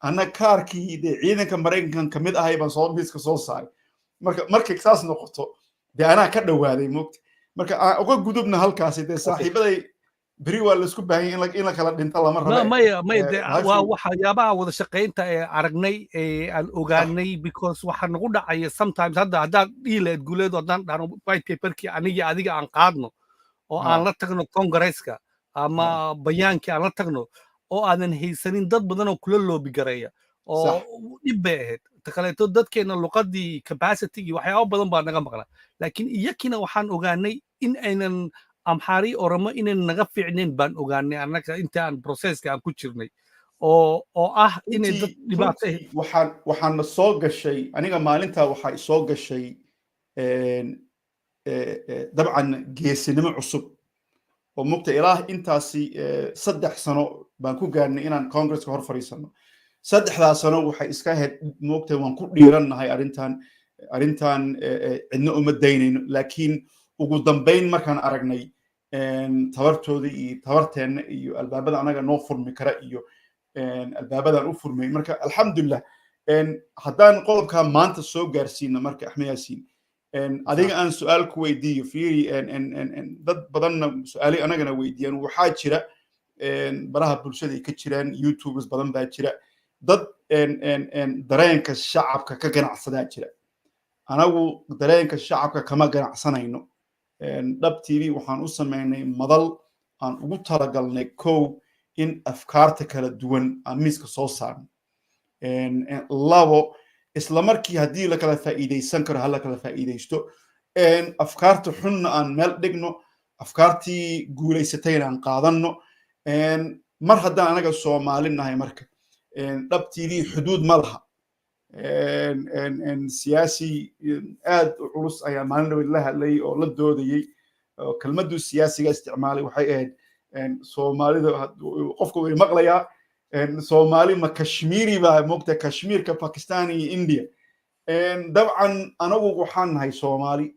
ana kaarkii de ciidanka Mareykanka kamid ahay baan soo miiska soo saaray marka saas noqoto de anaa ka dhawaaday moogta marka uga gudubna halkaasi de saaxiibaday beri waa la isku baahan in la kala dhinta lama rabo maya waa waxyaabaha wada shaqaynta ee aragnay ee aan ogaanay because waxa nagu dhacaya sometimes haddaad dhiileed guuleedo haddaan dhahno white paperkii anigii adiga aan qaadno oo aan la tagno congresska ama bayaankii aan la tagno oo aadan haysanin dad badan oo kula loobi gareeya oo dhib bay ahayd takaleeto dadkeena luqadii capacity waxyaabo badan baa naga maqla laakiin iyakina waxaan ogaanay in aynan amxaari oramo inaan naga fiicnayn baan ogaanay annaga inta aan processka aan ku jirnay oo ah inay dad dhibaato waxaan soo gashay aniga maalinta waxaa soo gashay dabcan geesinimo cusub oo mugta ilaa intaasi 3 sano baan ku gaarnay inaan congresska hor fariisano 3 sano waxay iska ahayd mugta waan ku dhiiranahay arrintan cidna uma daynayno laakiin ugu dambeyn markaan aragnay tabartooda iyo tabarteena iyo albaabada anaga noo furmi kara iyo albaabadan u furmay marka alxamdulillah haddaan qodobka maanta soo gaarsiino marka Axmed Yaasiin adiga aan su'aal ku weydiiyo fiiri dad badanna su'aali anagana weydiiyaan waxaa jira baraha bulshada ka jiraan YouTubers badan baa jira dad dareenka shacabka ka ganacsadaa jira anagu dareenka shacabka kama ganacsanayno dhab tv waxaan u sameynay madal aan ugu talagalnay kow in afkaarta kala duwan aan miiska soo saarno labo isla markii haddii la kala faa'iidaysan karo ha la kala faa'iidaysto afkaarta xunna aan meel dhigno afkaartii guulaysatayna aan qaadanno mar haddaan anaga Soomaali nahay marka dhab tv xuduud ma laha siyaasi aad u culus ayaa maalin la hadlay oo la doodayay kelmaddu siyaasiga isticmaalay waxay ahayd Soomaalida qofku way maqlayaa Soomaali ma Kashmiri ba moogta Kashmirka Pakistan iyo India dabcan anagu waxaan nahay Soomaali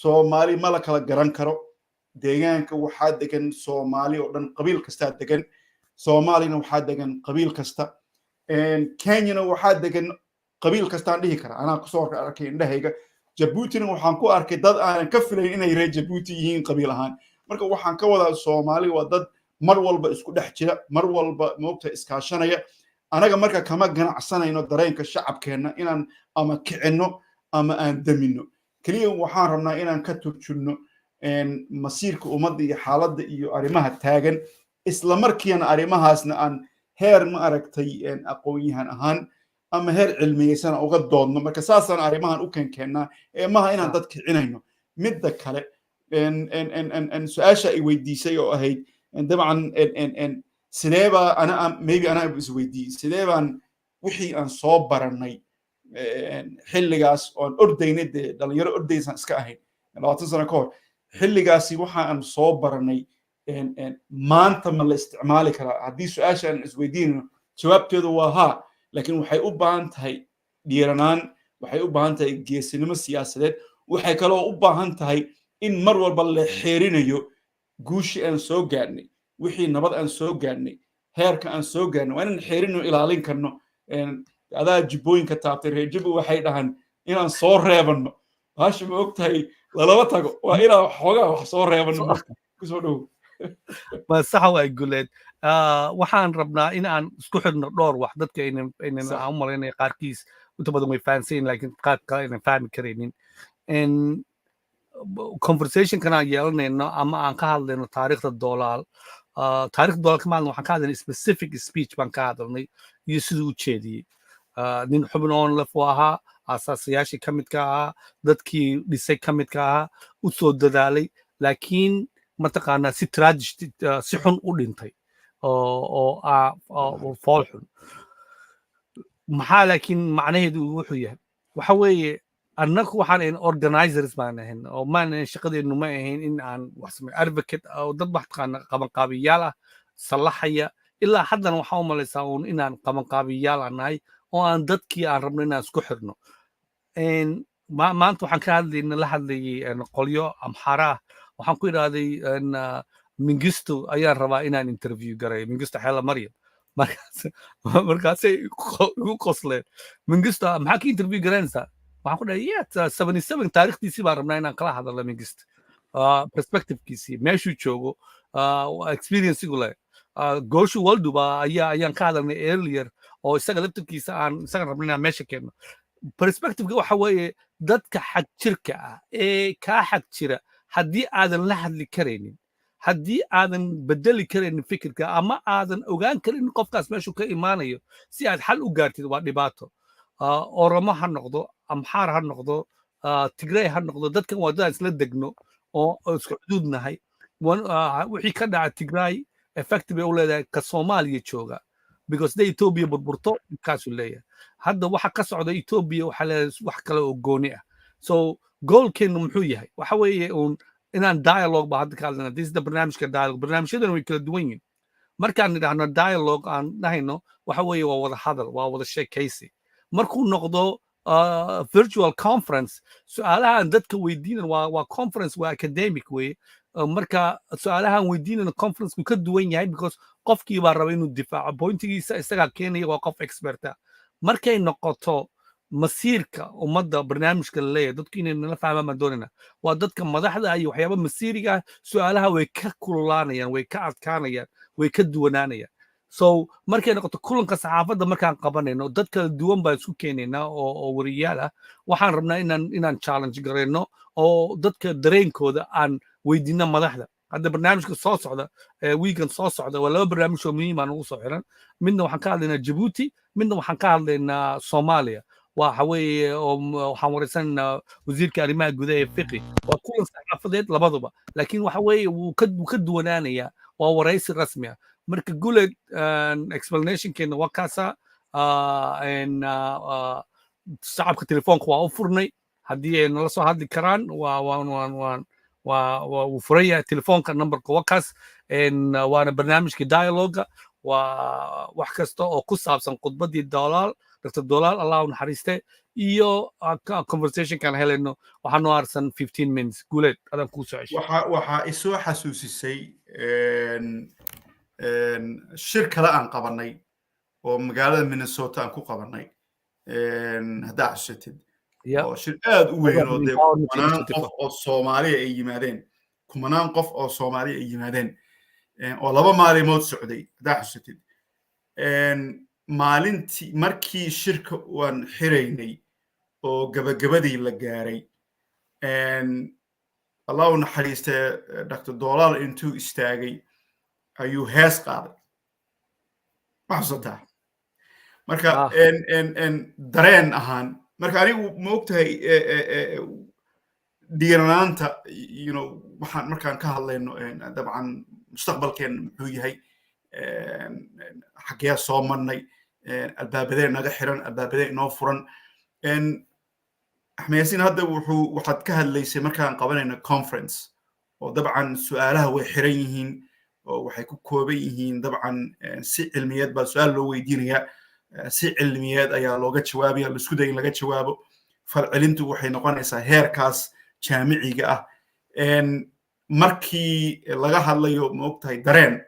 Soomaali ma la kala garan karo deegaanka waxaa degan Soomaali oo dhan qabiil kasta degan Soomaalina waxaa degan qabiil kasta Kenyana waxaa degan qabiil kasta aan dhihi karaa anaa ku soo arkay indhahayga Djibouti waxaan ku arkay dad aan ka filayn inay reer Djibouti yihiin qabiil ahaan marka waxaan ka wadaa Soomaali waa dad mar walba isku dhex jira mar walba moogta iskaashanaya anaga marka kama ganacsanayno dareenka shacabkeena inaan ama kicino ama aan damino kaliya waxaan rabnaa inaan ka turjunno masiirka ummadda iyo xaaladda iyo arrimaha taagan isla markiina arrimahaasna aan heer ma aragtay aqoon-yahan ahaan ama heer cilmiyeysan uga doodno marka saasaan arrimahan u keenkeennaa maaha inaan dad kicinayno midda kale su-aasha ay weydiisay oo ahayd dabcan sidee baa maybe anaa isweydiiyey sidee baan wixii aan soo barannay xilligaas oon ordaynay dee dhalinyaro ordaysaan iska ahayn 20 sano ka hor xilligaasi waxa aan soo barannay maanta ma la isticmaali karaa haddii su-aasha aan isweydiinayno jawaabteedu waa haa laakiin waxay u baahan tahay dhiiranaan waxay u baahan tahay geesinimo siyaasadeed waxay kaloo u baahan tahay in mar walba la xeerinayo guushi aan soo gaadhnay wixii nabad aan soo gaadhnay heerka aan soo gaadhnay waa inaan xeerino ilaalin karno adaa jibbooyinka taabtay reer jibbo waxay dhahan inaan soo reebanno baasha ma og tahay lalaba tago waa inaan xoogaa wax soo reebanno kusoo dhow ma saxa waa guleed waxaan rabnaa in aan isku xidhno dhowr wax dadka aynan u malaynaya qaarkiis inta badan way fahansayin laakiin qaar kale aynan fahmi karaynin conversationkan aan yeelanayno ama aan ka hadlayno taariikhda Doolaal taariikhda Doolaal ka maalin waxaan ka hadlaynay specific speech baan ka hadalnay iyo siduu u jeediyey nin xubin oon lef u ahaa asaasayaashii ka midka ahaa dadkii dhisay ka midka ahaa u soo dadaalay laakiin mataqaanaa si tragic si xun u dhintay oo fool xun maxaa laakiin macnaheedu wuxuu yahay waxa weeye annagu waxaan ahayn organizers baan ahayn oo maan ahayn shaqadeennu ma ahayn in aan wax samey advocate oo dad mataqaana qabanqaabiyaal ah sallaxaya ilaa haddana waxaan u malaysaa uun inaan qabanqaabiyaal aan nahay oo aan dadkii aan rabno inaan isku xirno maanta waxaan ka hadlayna la hadlayay qolyo amxara ah waxaan ku idhaahday mingisto ayaan rabaa inaan interview garay mingisto xeela maryam markaasay igu qosleen mingisto maxaa ka interview garanaysaa waxaan ku dhahay yet 77 taariikhdiisii baan rabnaa inaan kala hadalno mingisto perspectivekiisii meeshuu joogo experienceigu leh gooshu walduba ayaan ka hadalnay earlier oo isaga laftarkiisa aan isaga rabna inaan meesha keenno perspectiveka waxa weeye dadka xag jirka ah ee kaa xag jira haddii aadan la hadli karaynin haddii aadan bedeli karaynin fikirka ama aadan ogaan karaynin qofkaas meeshuu ka imaanayo si aad xal u gaartid waa dhibaato oromo ha noqdo amxaar ha noqdo tigray ha noqdo dadkan waa dadaan isla degno oo isku xuduudnahay wixii ka dhaca tigray effect bay u leedahay ka Soomaaliya jooga because they Ethiopia burburto kaasuu leeyahay hadda waxa ka socda Ethiopia waxa leedahay wax kale oo gooni ah so goalkeenu muxuu yahay waxa weeye inaan dialogue ba hadda ka hadlana this is the barnaamijka dialogue barnaamijyadan way kala duwan yihiin markaan nidhaahno dialogue aan dhahayno waxa weeye waa wada hadal waa wada sheekaysi markuu noqdo virtual conference su'aalahan dadka weydiinan waa conference waa academic way marka su'aalahan weydiinan conference ku ka duwan yahay because qofkii baa raba inuu difaaco pointigiisa isagaa keenaya waa qof expert ah markay noqoto masiirka ummadda barnaamijka la leeyahay dadku inay nala fahmaan baan doonayna waa dadka madaxda iyo waxyaaba masiiriga ah su'aalaha way ka kululaanayaan way ka adkaanayaan way ka duwanaanayaan so markay noqoto kulanka saxaafadda markaan qabanayno dad kala duwan baan isku keenaynaa oo wariyaal ah waxaan rabnaa inaan challenge garayno oo dadka dareenkooda aan weydiino madaxda hadda barnaamijka soo socda weekend soo socda waa 2 barnaamij oo muhiim ah ugu soo xiran midna waxaan ka hadlaynaa Djibouti midna waxaan ka hadlaynaa Soomaaliya waxa weeye waxaan wareysanaynaa wasiirka arrimaha gudaha ee fiqi waa kulan saxaafadeed labaduba laakiin waxa weeye wuu ka duwanaanayaa waa wareysi rasmi ah marka guleed explanationkeena waa kaasa shacabka telefoonka waa u furnay haddii ay nala soo hadli karaan wuu furan yahay telefoonka numberka waa kaas waana barnaamijka dialoga waa wax kasta oo ku saabsan khudbadii Doolaal Dr. Doolaal Allah u naxariiste iyo conversationkan helayno waxaa noo arsan 15 minutes guleed adan kuu soo ceshay waxaa isoo xasuusisay shir kale aan qabanay oo magaalada Minnesota aan ku qabanay haddaa xasuusatid oo shir aad u weyn oo kumanaan qof oo Soomaaliya ay yimaadeen oo 2 maalmood socday haddaa xasuusatid maalintii markii shirka waan xiraynay oo gabagabadii la gaaray Allah u naxariiste Dr. Doolaal intuu istaagay ayuu hees qaaday maxsuusta marka dareen ahaan marka anigu ma ogtahay dhiiranaanta waxaan markaan ka hadlayno dabcan mustaqbalkeen muxuu yahay xagee soo marnay albaabadee naga xiran albaabadee inoo furan Axmed Yaasiin hadda waxaad ka hadlaysay markaan qabanayno conference oo dabcan su'aalaha way xiran yihiin oo waxay ku kooban yihiin dabcan si cilmiyeed baa su'aal loo weydiinayaa si cilmiyeed ayaa looga jawaabaya la isku day in laga jawaabo falcelintu waxay noqonaysaa heerkaas jaamiciga ah markii laga hadlayo ma ogtahay dareen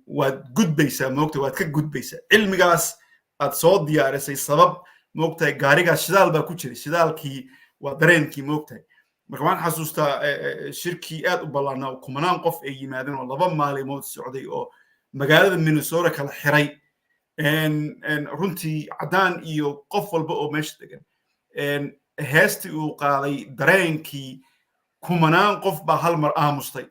waad gudbaysaa ma ogtahay waad ka gudbaysaa cilmigaas aad soo diyaarisay sabab ma ogtahay gaarigaas shidaal baa ku jiray shidaalkii waa dareenkii ma ogtahay marka waxaan xasuustaa shirkii aad u ballaarnaa oo kumanaan qof ay yimaadeen oo 2 maalmood socday oo magaalada Minnesota kala xiray runtii caddaan iyo qof walba oo meesha degan heestii uu qaaday dareenkii kumanaan qof baa hal mar aamustay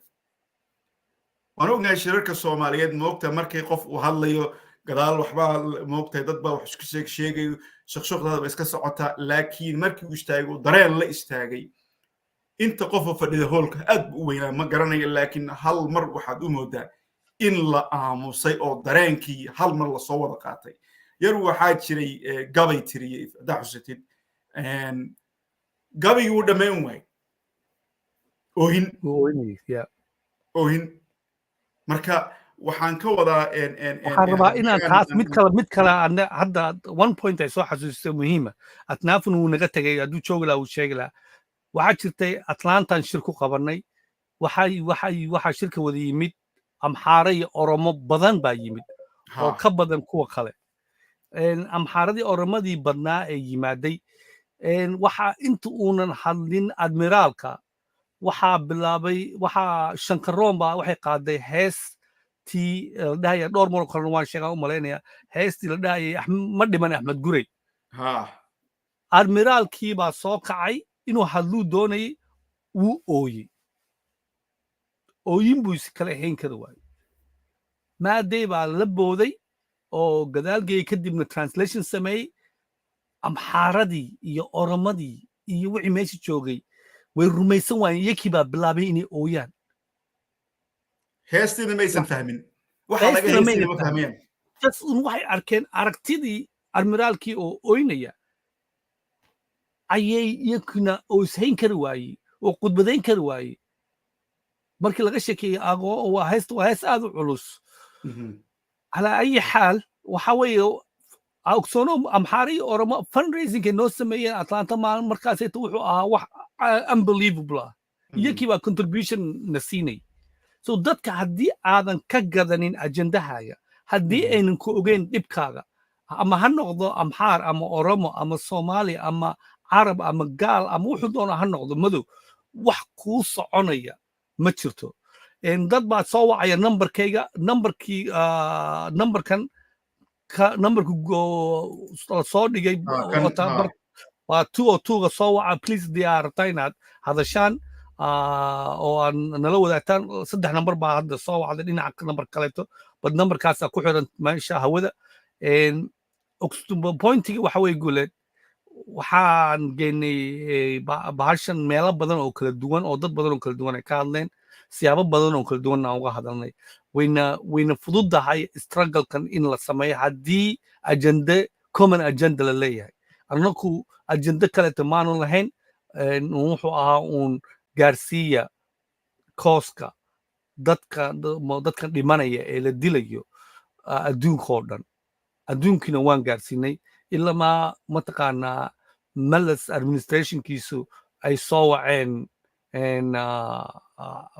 waan ognahay shirarka Soomaaliyeed ma ogtahay markay qof uu hadlayo gadaal waxbaa ma ogtahay dad baa wax isku sheegayo shaqshaqdaada ba iska socota laakiin markii uu istaagay dareen la istaagay inta qof oo fadhida hoolka aad u weynaa ma garanayo laakiin hal mar waxaad u moodaa in la aamusay oo dareenkii hal mar la soo wada qaatay yar waxaa jiray gabay tiriyay haddaa xusatid gabaygi uu dhammayn waayey oohin marka waxaan ka wadaa waxaan rabaa inaan taas mid kale hadda 1 point ay soo xasuustay muhiima atnaafun wuu naga tegay hadduu joogi lahaa uu sheegi lahaa waxaa jirtay atlantan shir ku qabanay waxaa shirka wada yimid amxaare iyo oromo badan baa yimid oo ka badan kuwa kale amxaaradii oromadii badnaa ee yimaaday waxaa inta uunan hadlin admiraalka waxaa bilaabay shankaroon baa waxay qaaday heestii la dhahaya dhowr mar kalena waan sheegaan u malaynaya heestii la dhahayay ma dhiman axmed gurey admiraalkii baa soo kacay inuu hadluu doonayay wuu ooyey ooyin buu kala ahayn kara waayey maadey baa la booday oo gadaalgeey kadibna translation sameeyey amxaaradii iyo oromadii iyo wixii meesha joogay way rumaysan waayeen iyakii baa bilaabay inay ooyaan heestiina maysan fahmin waxa laga heestii ma fahmayaan waxay arkeen aragtidii admiraalkii oo ooynaya ayay iyakuna oo ishayn kari waayey oo khudbadayn kari waayey markii laga sheekeeyey agoo waa hees aad u culus calaa ayi xaal waxa weeye ogsoono amxaari iyo oromo fundraisingkay noo sameeyeen atlanta markaasayta wuxuu ahaa wax unbelievable ah iyakii baa contribution na siinay so dadka haddii aadan ka gadanin ajendahaaga haddii aynan ku ogeyn dhibkaaga ama ha noqdo amxaar ama oromo ama soomaali ama carab ama gaal ama wuxuu doona ha noqdo madow wax kuu soconaya ma jirto dad baa soo wacaya numberkayga numberkan numberku soo dhigay waa 202 ga soo waca please diyaarata inaad hadashaan oo aan nala wadaagtaan 3 number baa hadda soo wacday dhinaca number kaleeto bad numberkaasa ku xiran meesha hawada pointiga waxa way guuleed waxaan geynay bahashan meelo badan oo kala duwan oo dad badan oo kala duwan ay ka hadleen siyaabo badan oo kala duwan aan uga hadalnay wayna fududahay strugglekan in la sameeyo haddii agenda common agenda la leeyahay annaku agenda kaleeto maanu lahayn wuxuu ahaa uun gaarsiiya kooska dadkan dhimanaya ee la dilayo adduunka oo dhan adduunkiina waan gaarsiinay ilamaa mataqaanaa malas administrationkiisu ay soo waceen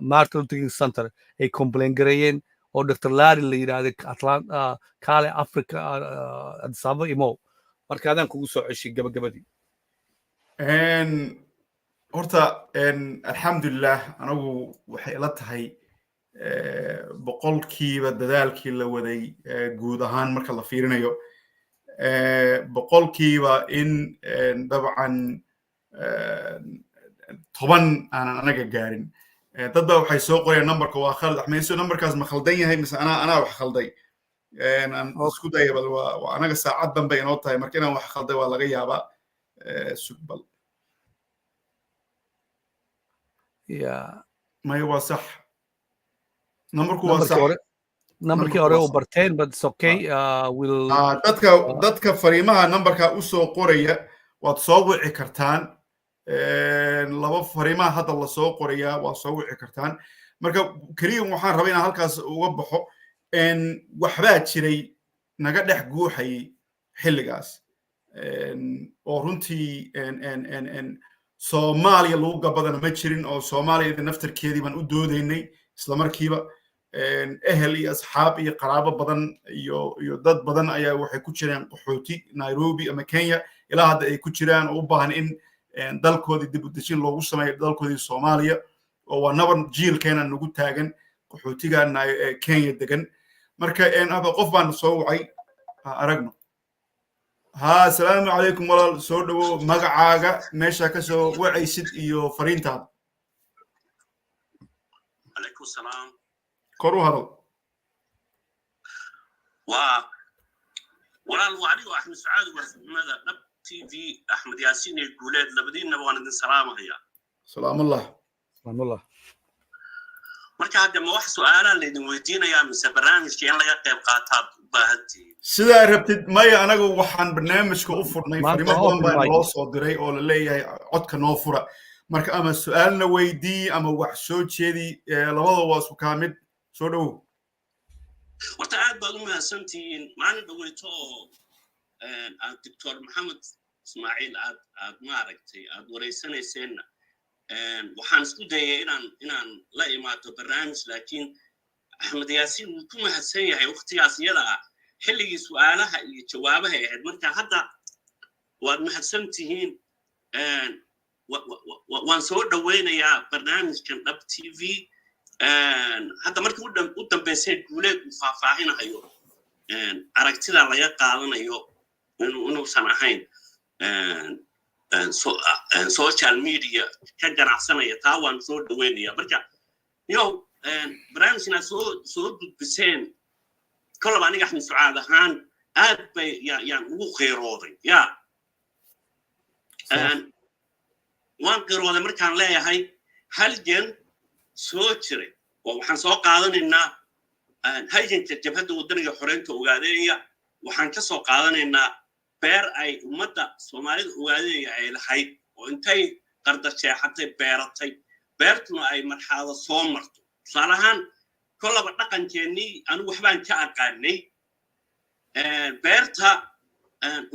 Martin Luther King Center ay complain gareeyeen oo Dr. Larry la yiraahday kaale Africa Addis Ababa imo marka adaan kugu soo ceshay gabagabadii horta alxamdulilah anagu waxay ila tahay boqolkiiba dadaalkii la waday guud ahaan marka la fiirinayo boqolkiiba in dabcan 10 aanan anaga gaarin dad baa waxay soo qoreen numberka waa khalad axmeyso numberkaas ma khaldan yahay mise anaa wax khalday aan isku daya bal waa anaga saacad dambe inoo tahay marka inaan wax khalday waa laga yaabaa sugbal maya waa sax numberku waa sax numberkii hore u barteen but it's okay dadka fariimaha numberka u soo qoraya waad soo wici kartaan laba fariimaha hadda la soo qoraya waa soo wici kartaan marka kaliya waxaan rabaa inaan halkaas uga baxo waxbaa jiray naga dhex guuxayay xilligaas oo runtii Soomaaliya lagu gabadana ma jirin oo Soomaaliya naftarkeedii baan u doodaynay isla markiiba ehel iyo asxaab iyo qaraabo badan iyo dad badan ayaa waxay ku jireen qaxooti Nairobi ama Kenya ilaa hadda ay ku jiraan oo u baahan in dalkoodii dib u dejin loogu sameeyo dalkoodii Soomaaliya oo waa nabar jiilkeena nagu taagan qaxootigan Kenya degan marka aba qof baan soo wacay aragno السلام عليكم والله سو دو مغعاغا ميشا كسو وعيسد iyo fariintaada عليكم السلام كورو هذا والله وعلي واحمد سعاد وماذا نب تي في احمد ياسين الجولاد لبدينا وانا سلام هيا سلام الله سلام الله marka hadda ma wax su'aalaan la idin weydiinayaa mise barnaamijka in laga qayb qaataa u baahantii sidaa rabtid maya anagu waxaan barnaamijka u furnay fariimo badan baa loo soo diray oo la leeyahay codka noo fura marka ama su'aalna weydii ama wax soo jeedi labada waa isku kaamid soo dhaw horta aad baad u mahadsantihiin maalin dhaweyto aan Dr. Maxamed Ismaaciil aad maaragtay aad wareysanayseen waxaan isku dayay inaan la imaado barnaamij laakiin Axmed Yaasiin wuu ku mahadsan yahay waqtigaas iyada ah xilligii su'aalaha iyo jawaabaha ahayd marka hadda waad mahadsan tihiin waan soo dhaweynayaa barnaamijkan Dhab TV hadda markii u dambeysay guuleed uu faahfaahinayo aragtida laga qaadanayo inuusan ahayn social media ka ganacsanaya taa waan soo dhaweynaya marka barnaamijkina soo gudbiseen kolaba aniga Axmed Sucaad ahaan aad bay yaan ugu qeyrooday waan qeyrooday markaan leeyahay halgan soo jiray oo waxaan soo qaadanaynaa halganka jabhadda wadaniga xoreynta ogaadeeya waxaan ka soo qaadanaynaa beer ay ummadda Soomaalida ogaadeeya ay lahayd oo intay qarda jeexatay beeratay beertuna ay marxalado soo marto salahan kolaba dhaqankeennii anigu waxbaan ka aqaanay beerta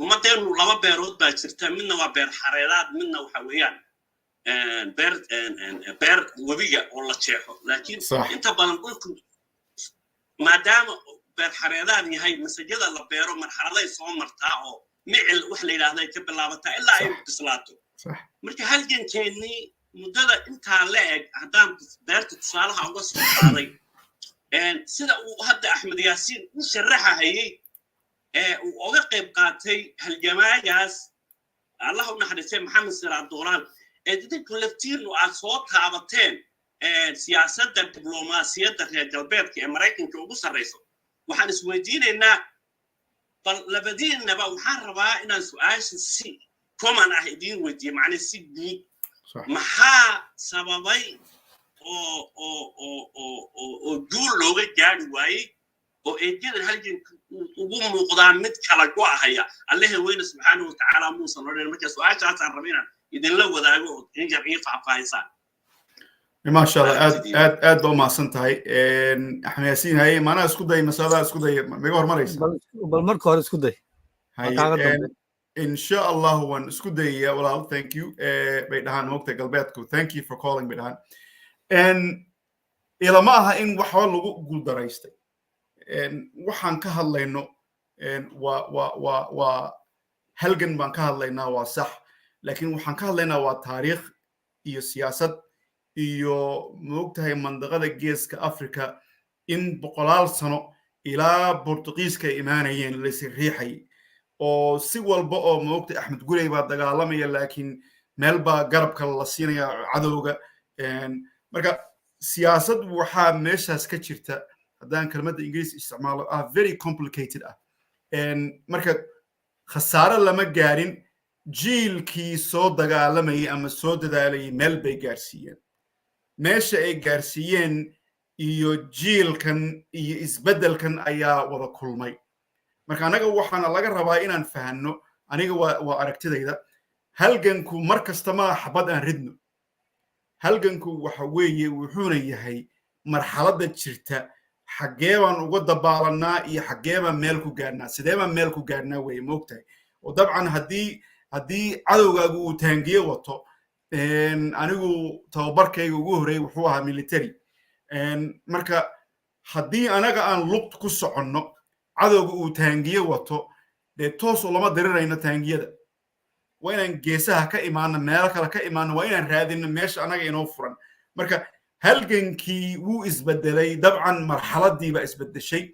ummadeenu laba beerood baa jirta midna waa beer xareeraad midna waxa weeyaan beer webiga oo la jeexo laakiin inta badan dhulku maadaama beer xareeraad yahay masajada la beero marxaladay soo martaa oo micil wax la yiraahdo ay ka bilaabataa ilaa ay bislaato marka halgankeennii muddada intaa la eg haddaan beerta tusaalaha uga soo qaaday sida uu hadda Axmed Yaasiin u sharaxayay uu uga qayb qaatay halgamaagaas Allah u naxariistay Maxamed Siraad Doolaal dadku laftiinu aad soo taabateen siyaasadda diblomaasiyadda reer galbeedka ee Mareykanka ugu sarreyso waxaan isweydiinaynaa bal labadiinaba waxaan rabaa inaan su'aasha si common ah idiin weydiiyo macna si guud maxaa sababay oo duul looga gaari waayey oo eedyada halganka ugu muuqdaa mid kala go'ahaya Alle weyne subxaanahu wa ta'aala muusan oran marka su'aashaas aan rabaa inaan idinla wadaago oo in jamciyo faahfaahaysan ما شاء الله اد ما سنتهي احنا ياسين هاي ما انا اسكو داي مسادا اسكو داي ميغور مريس بل مركو هور اسكو داي ان شاء الله وان اسكو داي والله ثانك يو بيدهان وقت قلبيتكو ثانك يو فور كولينج بيدهان ان الى ما ها ان waxa lagu guul daraystay waxaan ka hadlayno waa halgan baan ka hadlaynaa waa sax laakiin waxaan ka hadlaynaa waa taariikh iyo siyaasad iyo moogtahay mandaqada geeska Afrika in boqolaal sano ilaa Portugiiska imaanayeen la siriixay oo si walba oo moogtay Axmed Gurey baa dagaalamaya laakiin meel baa garabka la siinaya cadowga marka siyaasad waxa meeshaas ka jirta haddaan kelmadda Ingiriis isticmaalo very complicated marka khasaare lama gaarin jiilkii soo dagaalamayay ama soo dadaalayay meel bay gaarsiiyeen meesha ay gaarsiiyeen iyo jiilkan iyo isbeddelkan ayaa wada kulmay marka anaga waxaana laga rabaa inaan fahanno aniga waa aragtidayda halganku markasta ma xabad aan ridno halganku waxa weeye wuxuuna yahay marxaladda jirta xagee baan uga dabaalanaa iyo xagee baan meel ku gaarnaa sidee baan meel ku gaarnaa weeye moogtahay oo dabcan haddii cadowgaagu uu taangiye wato anigu tababarkayga ugu horeeyay wuxuu ahaa military marka haddii anaga aan luqt ku soconno cadowga uu taangiye wato dee toos lama dirirayno taangiyada waa inaan geesaha ka imaano meelo kale ka imaano waa inaan raadino meesha anaga inoo furan marka halgankii wuu isbedelay dabcan marxaladii baa isbedeshay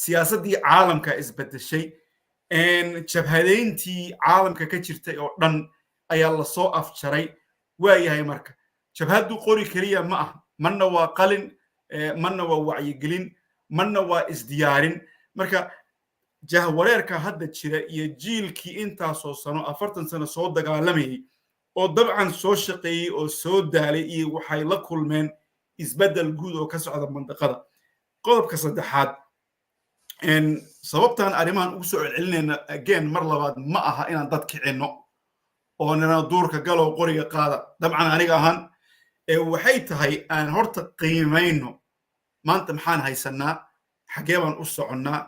siyaasaddii caalamka isbedeshay jabhadeyntii caalamka ka jirtay oo dhan ayaa la soo afjaray waayahay marka jabhaddu qori kaliya ma ah manna waa qalin manna waa wacyigelin manna waa isdiyaarin marka jahwareerka hadda jira iyo jiilkii intaasoo sano 40 sano soo dagaalamayay oo dabcan soo shaqeeyay oo soo daalay iyo waxay la kulmeen isbeddel guud oo ka socda mandaqada qodobka saddexaad sababtan arrimahan ugu soo celcelinayna again mar labaad ma aha inaan dad kicinno oo nana duurka galow qoriga qaada dabcan aniga ahaan waxay tahay aan horta qiimayno maanta maxaan haysanaa xagee baan u soconnaa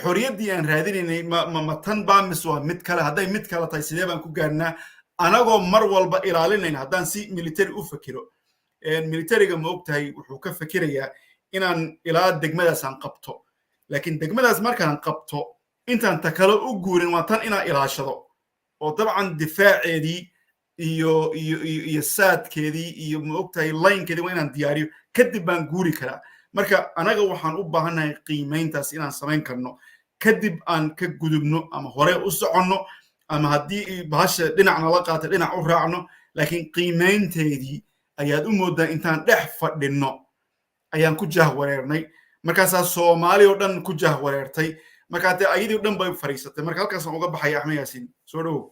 xorriyaddii aan raadinaynay ma tan baa mise waa mid kale hadday mid kale tahay sidee baan ku gaarnaa anagoo mar walba ilaalinayna haddaan si military u fakiro militariga ma ogtahay wuxuu ka fakirayaa inaan ilaa degmadaasaan qabto laakiin degmadaas markaan qabto intaan ta kale u guurin waa tan inaan ilaashado oo dabcan difaaceedii iyo saadkeedii iyo ma ogtahay laynkeedii waa inaan diyaariyo kadib baan guuri karaa marka anaga waxaan u baahannahay qiimayntaas inaan samayn karno kadib aan ka gudubno ama hore u soconno ama haddii bahasha dhinacna la qaatay dhinac u raacno laakiin qiimaynteedii ayaad u moodaa intaan dhex fadhinno ayaan ku jahwareernay markaasaa Soomaali oo dhan ku jahwareertay marka dee ayadii oo dhan bay fariisatay marka halkaasaan uga baxaya Axmed Yaasiin soo dhawow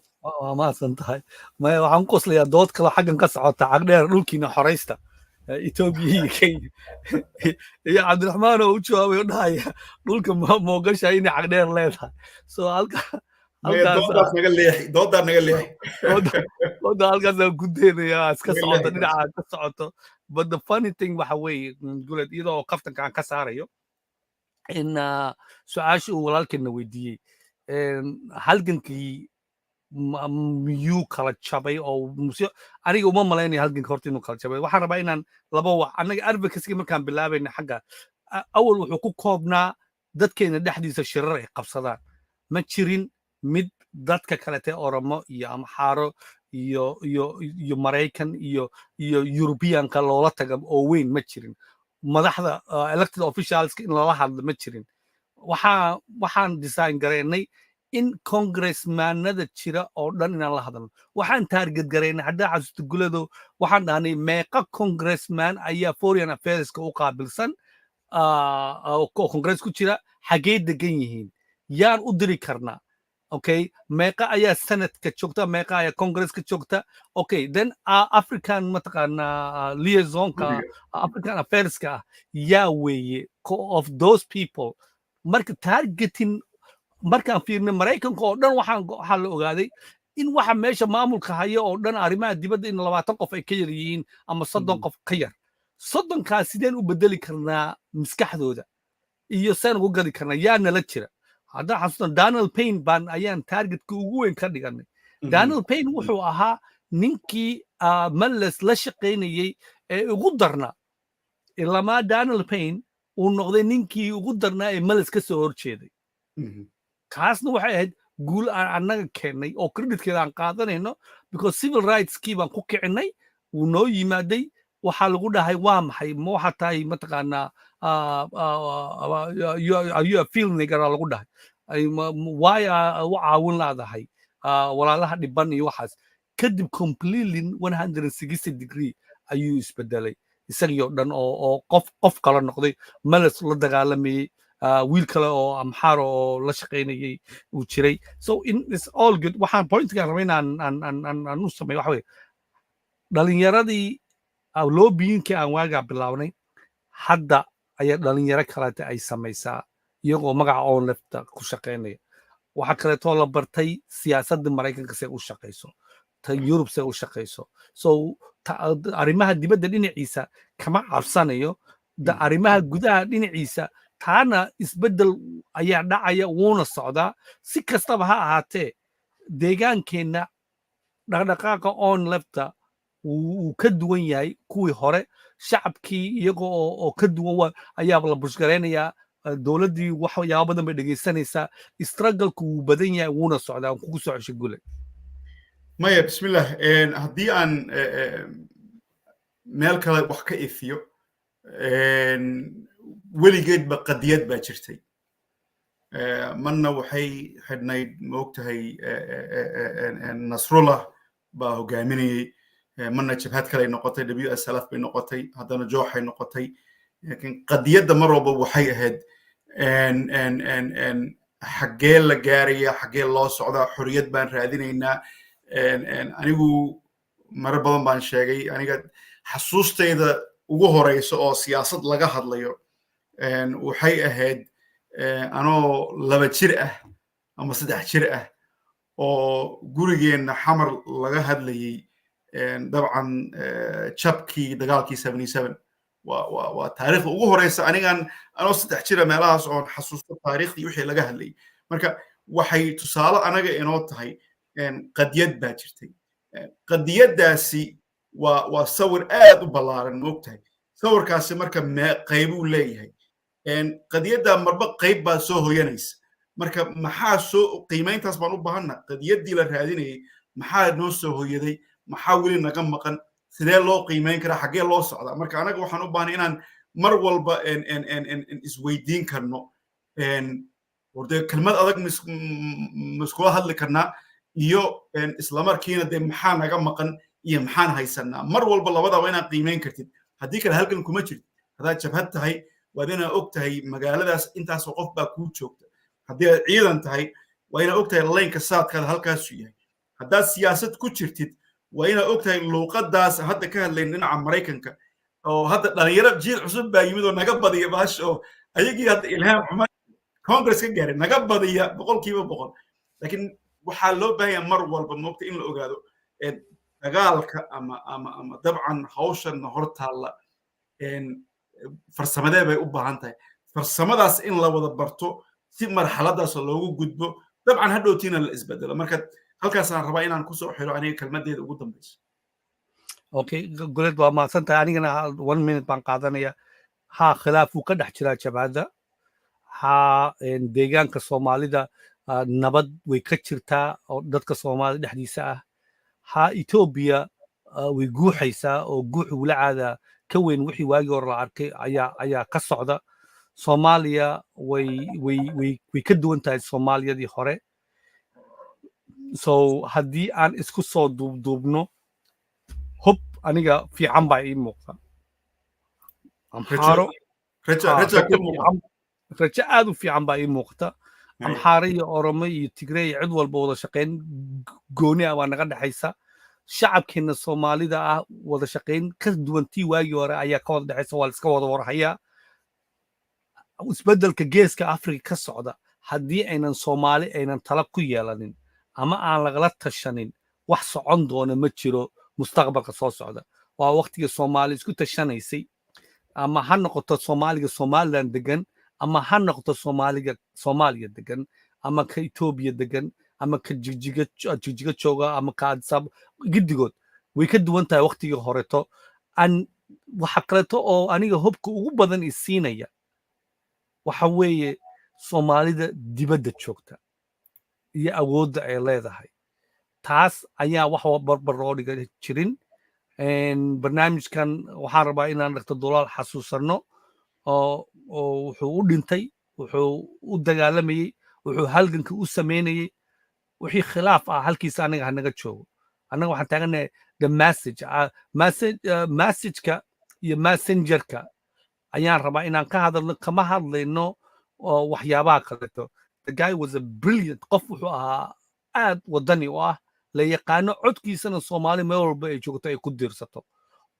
waa mahadsan tahay waxaan ku qoslayaa dood kale xaggan ka socota cagdheer dhulkiina xoreysta Ethiopia iyo Kenya iyo Cabdiraxmaan oo u jawaabay oo dhahaya dhulka moogasha inay cagdheer leedahay soo halkaas naga leexi halkaas ku deenaya iska socota dhinaca ka socoto but the funny thing waxa weeye gulad iyadoo kaftanka aan ka saarayo in su'aasha uu walaalkeena weydiiyey halgankii miyuu kala jabay oo aniga uma malaynaya halganka horta inuu kala jabay waxaan rabaa inaan laba wax anaga advocacy markaan bilaabayna xagga awal wuxuu ku koobnaa dadkeena dhexdiisa shirar ay qabsadaan ma jirin mid dadka kale Oromo iyo Amxaaro iyo Maraykan iyo Europeanka loola taga oo weyn ma jirin madaxda elected officials in lala hadlo ma jirin waxaan design gareynay in congressmanada jira oo dhan inaan la hadalno waxaan target gareynay haddaa xasuusta gulado waxaan dhahnay meeqa congressman ayaa foreign affairska u qaabilsan oo congress ku jira xagee degan yihiin yaan u diri karnaa okay meeqa ayaa senatka joogta meeqa ayaa congresska joogta okay then african mataqaana liaisonka african affairska yaa weeye of those people marka targeting markaan fiirnay maraykanka oo dhan waxaa la ogaaday in waxa meesha maamulka haya oo dhan arrimaha dibadda in 20 qof ay ka yar yihiin ama 30 qof ka yar 30kaas sideen u bedeli karnaa maskaxdooda iyo saan ugu gadi karnaa yaa nala jira haddaan xasuustan Donald Payne baan ayaan targetka ugu weyn ka dhiganay Donald Payne wuxuu ahaa ninkii Malles la shaqaynayay ee ugu darnaa ilamaa Donald Payne uu noqday ninkii ugu darnaa ee Malles ka soo horjeeday kaasna waxay ahayd guul aan annaga keennay oo creditkeeda aan qaadanayno because civil rights kii baan ku kicinay wuu noo yimaaday waxaa lagu dhahay waa maxay ma waxa tahay mataqaanaa you feel nigger lagu dhahay waaya u caawin laadahay walaalaha dhiban iyo waxaas kadib completely 160 degree ayuu isbedelay isagii oo dhan oo qof kala noqday Malles la dagaalamayay wiil kale oo amxaar oo la shaqaynayay uu jiray so it's all good waxaan pointkaan rabay aan u sameeyo waxa weeye dhalinyaradii loobiyinkii aan waagaa bilaabnay hadda ayaa dhalinyaro kaleeta ay samaysaa iyagoo magaca oon lefta ku shaqaynaya waxa kaleetoo la bartay siyaasadda maraykanka see u shaqayso ta yurub see u shaqayso so arrimaha dibadda dhinaciisa kama cabsanayo arrimaha gudaha dhinaciisa taana isbeddel ayaa dhacaya wuuna socdaa si kastaba ha ahaatee deegaankeenna dhaqdhaqaaqa on lefta wuu ka duwan yahay kuwii hore shacabkii iyaga oo ka duwan ayaa la bushgaraynayaa dowladdii waxyaabo badan bay dhegaysanaysaa strugglku wuu badan yahay wuuna socdaa aan kugu soo cesho gule maya bismillah haddii aan meel kale wax ka ifiyo weligeedba qadiyad baa jirtay marna waxay xidhnayd maogtahay nasrullah baa hogaaminayay marna jabhad kale noqotay WSLF bay noqotay haddana jooxay noqotay laakiin qadiyadda mar walba waxay ahayd xaggee la gaaraya xaggee loo socdaa xorriyad baan raadinaynaa anigu marar badan baan sheegay aniga xasuustayda ugu horeysa oo siyaasad laga hadlayo waxay ahayd anoo 2 jir ah ama 3 jir ah oo gurigeenna xamar laga hadlayay dabcan jabkii dagaalkii 77 waa taariikhda ugu horeysa anoo 3 jira meelahaas oon xasuusto taariikhdii wixii laga hadlayay marka waxay tusaale anaga inoo tahay qadiyad baa jirtay qadiyaddaasi waa sawir aad u ballaaran moogtahay sawirkaasi marka qaybuu leeyahay qadiyadda marba qayb baa soo hoyanaysa marka maxaa soo qiimayntaas baan u baahanna qadiyaddii la raadinayay maxaa noo soo hoyaday maxaa weli naga maqan sidee loo qiimayn karaa xaggee loo socdaa marka anaga waxaan u baahnay inaan mar walba isweydiin karno wardee kelmad adag miskula hadli karnaa iyo islamarkiina dee maxaa naga maqan iyo maxaan haysanaa mar walba labadaba inaad qiimayn kartid haddii kale halkan kuma jirto haddaad jabhad tahay waad inaad og tahay magaaladaas intaasoo qof baa kuu joogta haddii aad ciidan tahay waa inaad og tahay laynka saadkaada halkaasuu yahay haddaad siyaasad ku jirtid waa inaad og tahay luuqadaas hadda ka hadlayn dhinaca maraykanka oo hadda dhalinyaro jiil cusub baa yimid oo naga badiya baash oo ayagii hadda ilhaam cumar congress ka gaaray naga badiya 100% laakiin waxaa loo baahanyaa mar walba moogta in la ogaado dagaalka ama dabcan hawshanna hor taalla farsamadee bay u baahan tahay farsamadaas in la wada barto si marxaladaas loogu gudbo dabcan hadhowtiina la isbedelo marka halkaasaan rabaa inaan kusoo xiro aniga kelmadeeda ugu dambaysa okay guleed waa mahadsan tahay anigana 1 minute baan qaadanaya haa khilaaf uu ka dhex jiraa jabhadda haa deegaanka soomaalida nabad way ka jirtaa oo dadka soomaalida dhexdiisa ah ha Ethiopia way guuxaysaa oo guux wala caada ka weyn wixii waagii hore la arkay ayaa ka socda Soomaaliya way ka duwan tahay Soomaaliyadii hore so haddii aan isku soo duubno hub aniga fiican baa ii muuqda amxaaro rajo aad u fiican baa ii muuqda amxaaro iyo oromo iyo tigray cid walba wada shaqayn gooni ah waa naga dhexaysa shacabkeena Soomaalida ah wada shaqayn ka duwantii waagii hore ayaa ka wada dhexaysa waa la iska wada warhayaa isbeddelka geeska Afrika ka socda haddii aynan Soomaali aynan tala ku yeelanin ama aan lagala tashanin wax socon doona ma jiro mustaqbalka soo socda waa waqtiga Soomaali isku tashanaysay ama ha noqoto Soomaaliga Somaliland degan ama ha noqoto Soomaaliya degan ama ka Itoobiya degan ama ka jigjiga jooga ama ka Addis gidigood way ka duwan tahay waqtigii horeto waxa kaleeto oo aniga hubka ugu badan isiinaya waxa weeye Soomaalida dibadda joogta iyo awoodda ay leedahay taas ayaa wax barbar dhiga jirin barnaamijkan waxaan rabaa inaan dhagto Doolaal xasuusano oo wuxuu u dhintay wuxuu u dagaalamayay wuxuu halganka u sameynayay wixii khilaaf ah halkiisa anaga hanaga joogo annaga waxaan taaganahay the messageka iyo messengerka ayaan rabaa inaan ka hadalno kama hadlayno waxyaabaha kaleeto the guy was a brilliant qof wuxuu ahaa aad wadani u ah la yaqaano codkiisana Soomaali meel walba ay joogto ay ku diirsato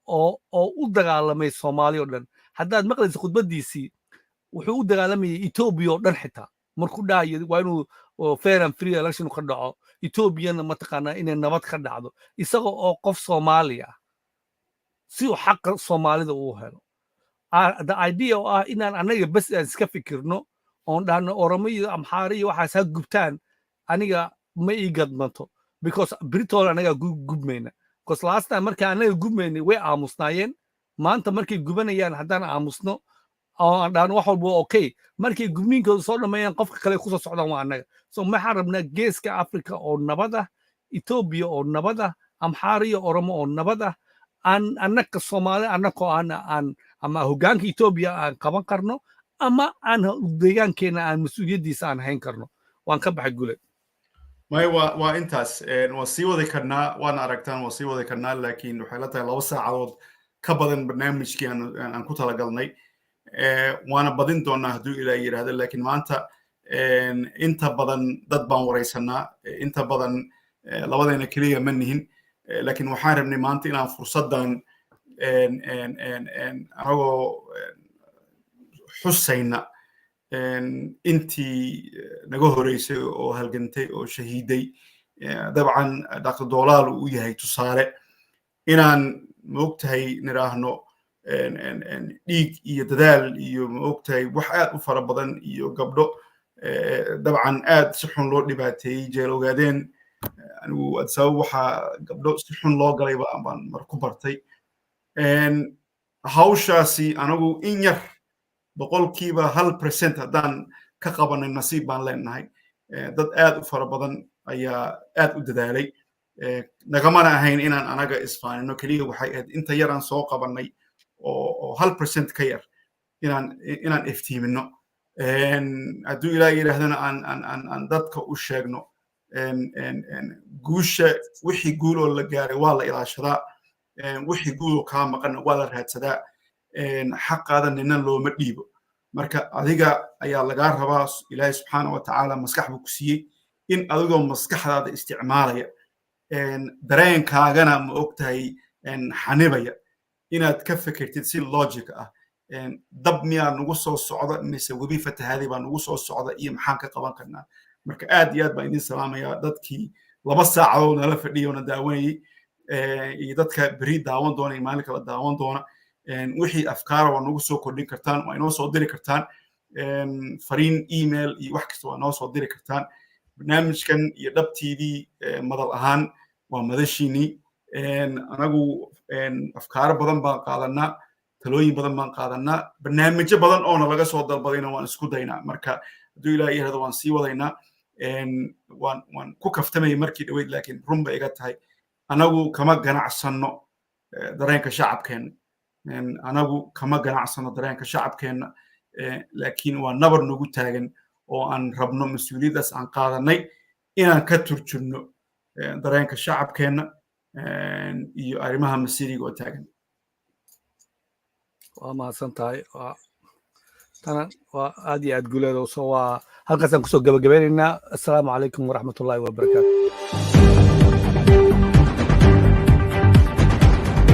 oo u dagaalamay Soomaali oo dhan haddaad maqlayso khudbadiisii wuxuu u dagaalamayay Etoobiya oo dhan xitaa markuu dhahayo waa inuu fair and free election ka dhaco Etoobiyana mataqaanaa inay nabad ka dhacdo isagoo oo qof Soomaali ah si uu xaqa Soomaalida uu helo the idea oo ah inaan anaga bas aan iska fikirno oon dhahno Oromo iyo Amxaari iyo waxaas ha gubtaan aniga ma ii gadmato because Britool anaga gubmayna because last time markii anaga gubmaynay way aamusnaayeen maanta markay gubanayaan haddaan aamusno oo aan dhahno wax walba okay markay gubniinkooda soo dhameeyaan qofka kale ku soo socdaan waa anaga so maxaan rabnaa geeska Afrika oo nabad ah Ethiopia oo nabad ah Amxaari iyo Oromo oo nabad ah annaka Soomaali annakoo aan ama hoggaanka Ethiopia aan qaban karno ama aan deegaankeena aan mas'uuliyadiisa aan hayn karno waan ka baxay gule waa intaas waa sii wadi karnaa waana aragtaan waa sii wadi karnaa laakiin waxay la tahay 2 saacadood ka badan barnaamijkii aan ku talagalnay waana badin doonaa hadduu ilaahay yiraahdo laakiin maanta inta badan dad baan waraysanaa inta badan labadeena keliya ma nihin laakiin waxaan rabnay maanta inaan fursaddan anagoo xusayna intii naga horeysay oo halgantay oo shahiiday dabcan Dr. Doolaal uu yahay tusaale inaan moogtahay niraahno dhiig iyo dadaal iyo moogtahay wax aad u fara badan iyo gabdho dabcan aad si xun loo dhibaateeyey jeel ogaadeen anigu sabab waxa gabdho si xun loo galay baan mar ku bartay hawshaasi anagu in yar 1% haddaan ka qabanay nasiib baan leenahay dad aad u fara badan ayaa aad u dadaalay nagamana ahayn inaan anaga isfaanino keliya waxay ahayd inta yar aan soo qabanay oo 1% ka yar inaan iftiimino hadduu ilaahay yidhaahdana aan dadka u sheegno guusha wixii guuloo la gaaray waa la ilaashadaa wixii guuloo kaa maqana waa la raadsadaa xaqaada nina looma dhiibo marka adiga ayaa lagaa rabaa ilaahay subxaana wa tacaala maskax buu ku siiyey in adigoo maskaxdaada isticmaalaya dareenkaagana ma ogtahay xanibaya inaad ka fikirtid si logic ah dab miyaa nagu soo socda mise webi fatahaadii baa nagu soo socda iyo maxaan ka qaban karnaa marka aad iyo aad baan idin salaamayaa dadkii 2 saacadood nala fadhiyo na daawanayay iyo dadka beri daawan doona iyo maalin kala daawan doona wixii afkaara waa nagu soo kordhin kartaan waa inoo soo diri kartaan fariin email iyo wax kasta waa noo soo diri kartaan barnaamijkan iyo dhabtiidii madal ahaan waa madashiinii anagu afkaaro badan baan qaadanaa talooyin badan baan qaadanaa barnaamijyo badan oona laga soo dalbadayna waan isku daynaa marka hadduu ilaahay yirahdo waan sii wadaynaa waan ku kaftamayay markii dhaweyd laakiin run bay iga tahay anagu kama ganacsano dareenka shacabkeena anagu kama ganacsano dareenka shacabkeena laakiin waa nabar nagu taagan oo aan rabno mas'uuliyadaas aan qaadanay inaan ka turjubno dareenka shacabkeena iyo arrimaha masiiriga oo taagan waa mahadsan tahay tana waa aad iyo aad guuleedo soo waa halkaasaan kusoo gabagabaynaynaa assalaamu calaykum waraxmatullaahi wabarakaatu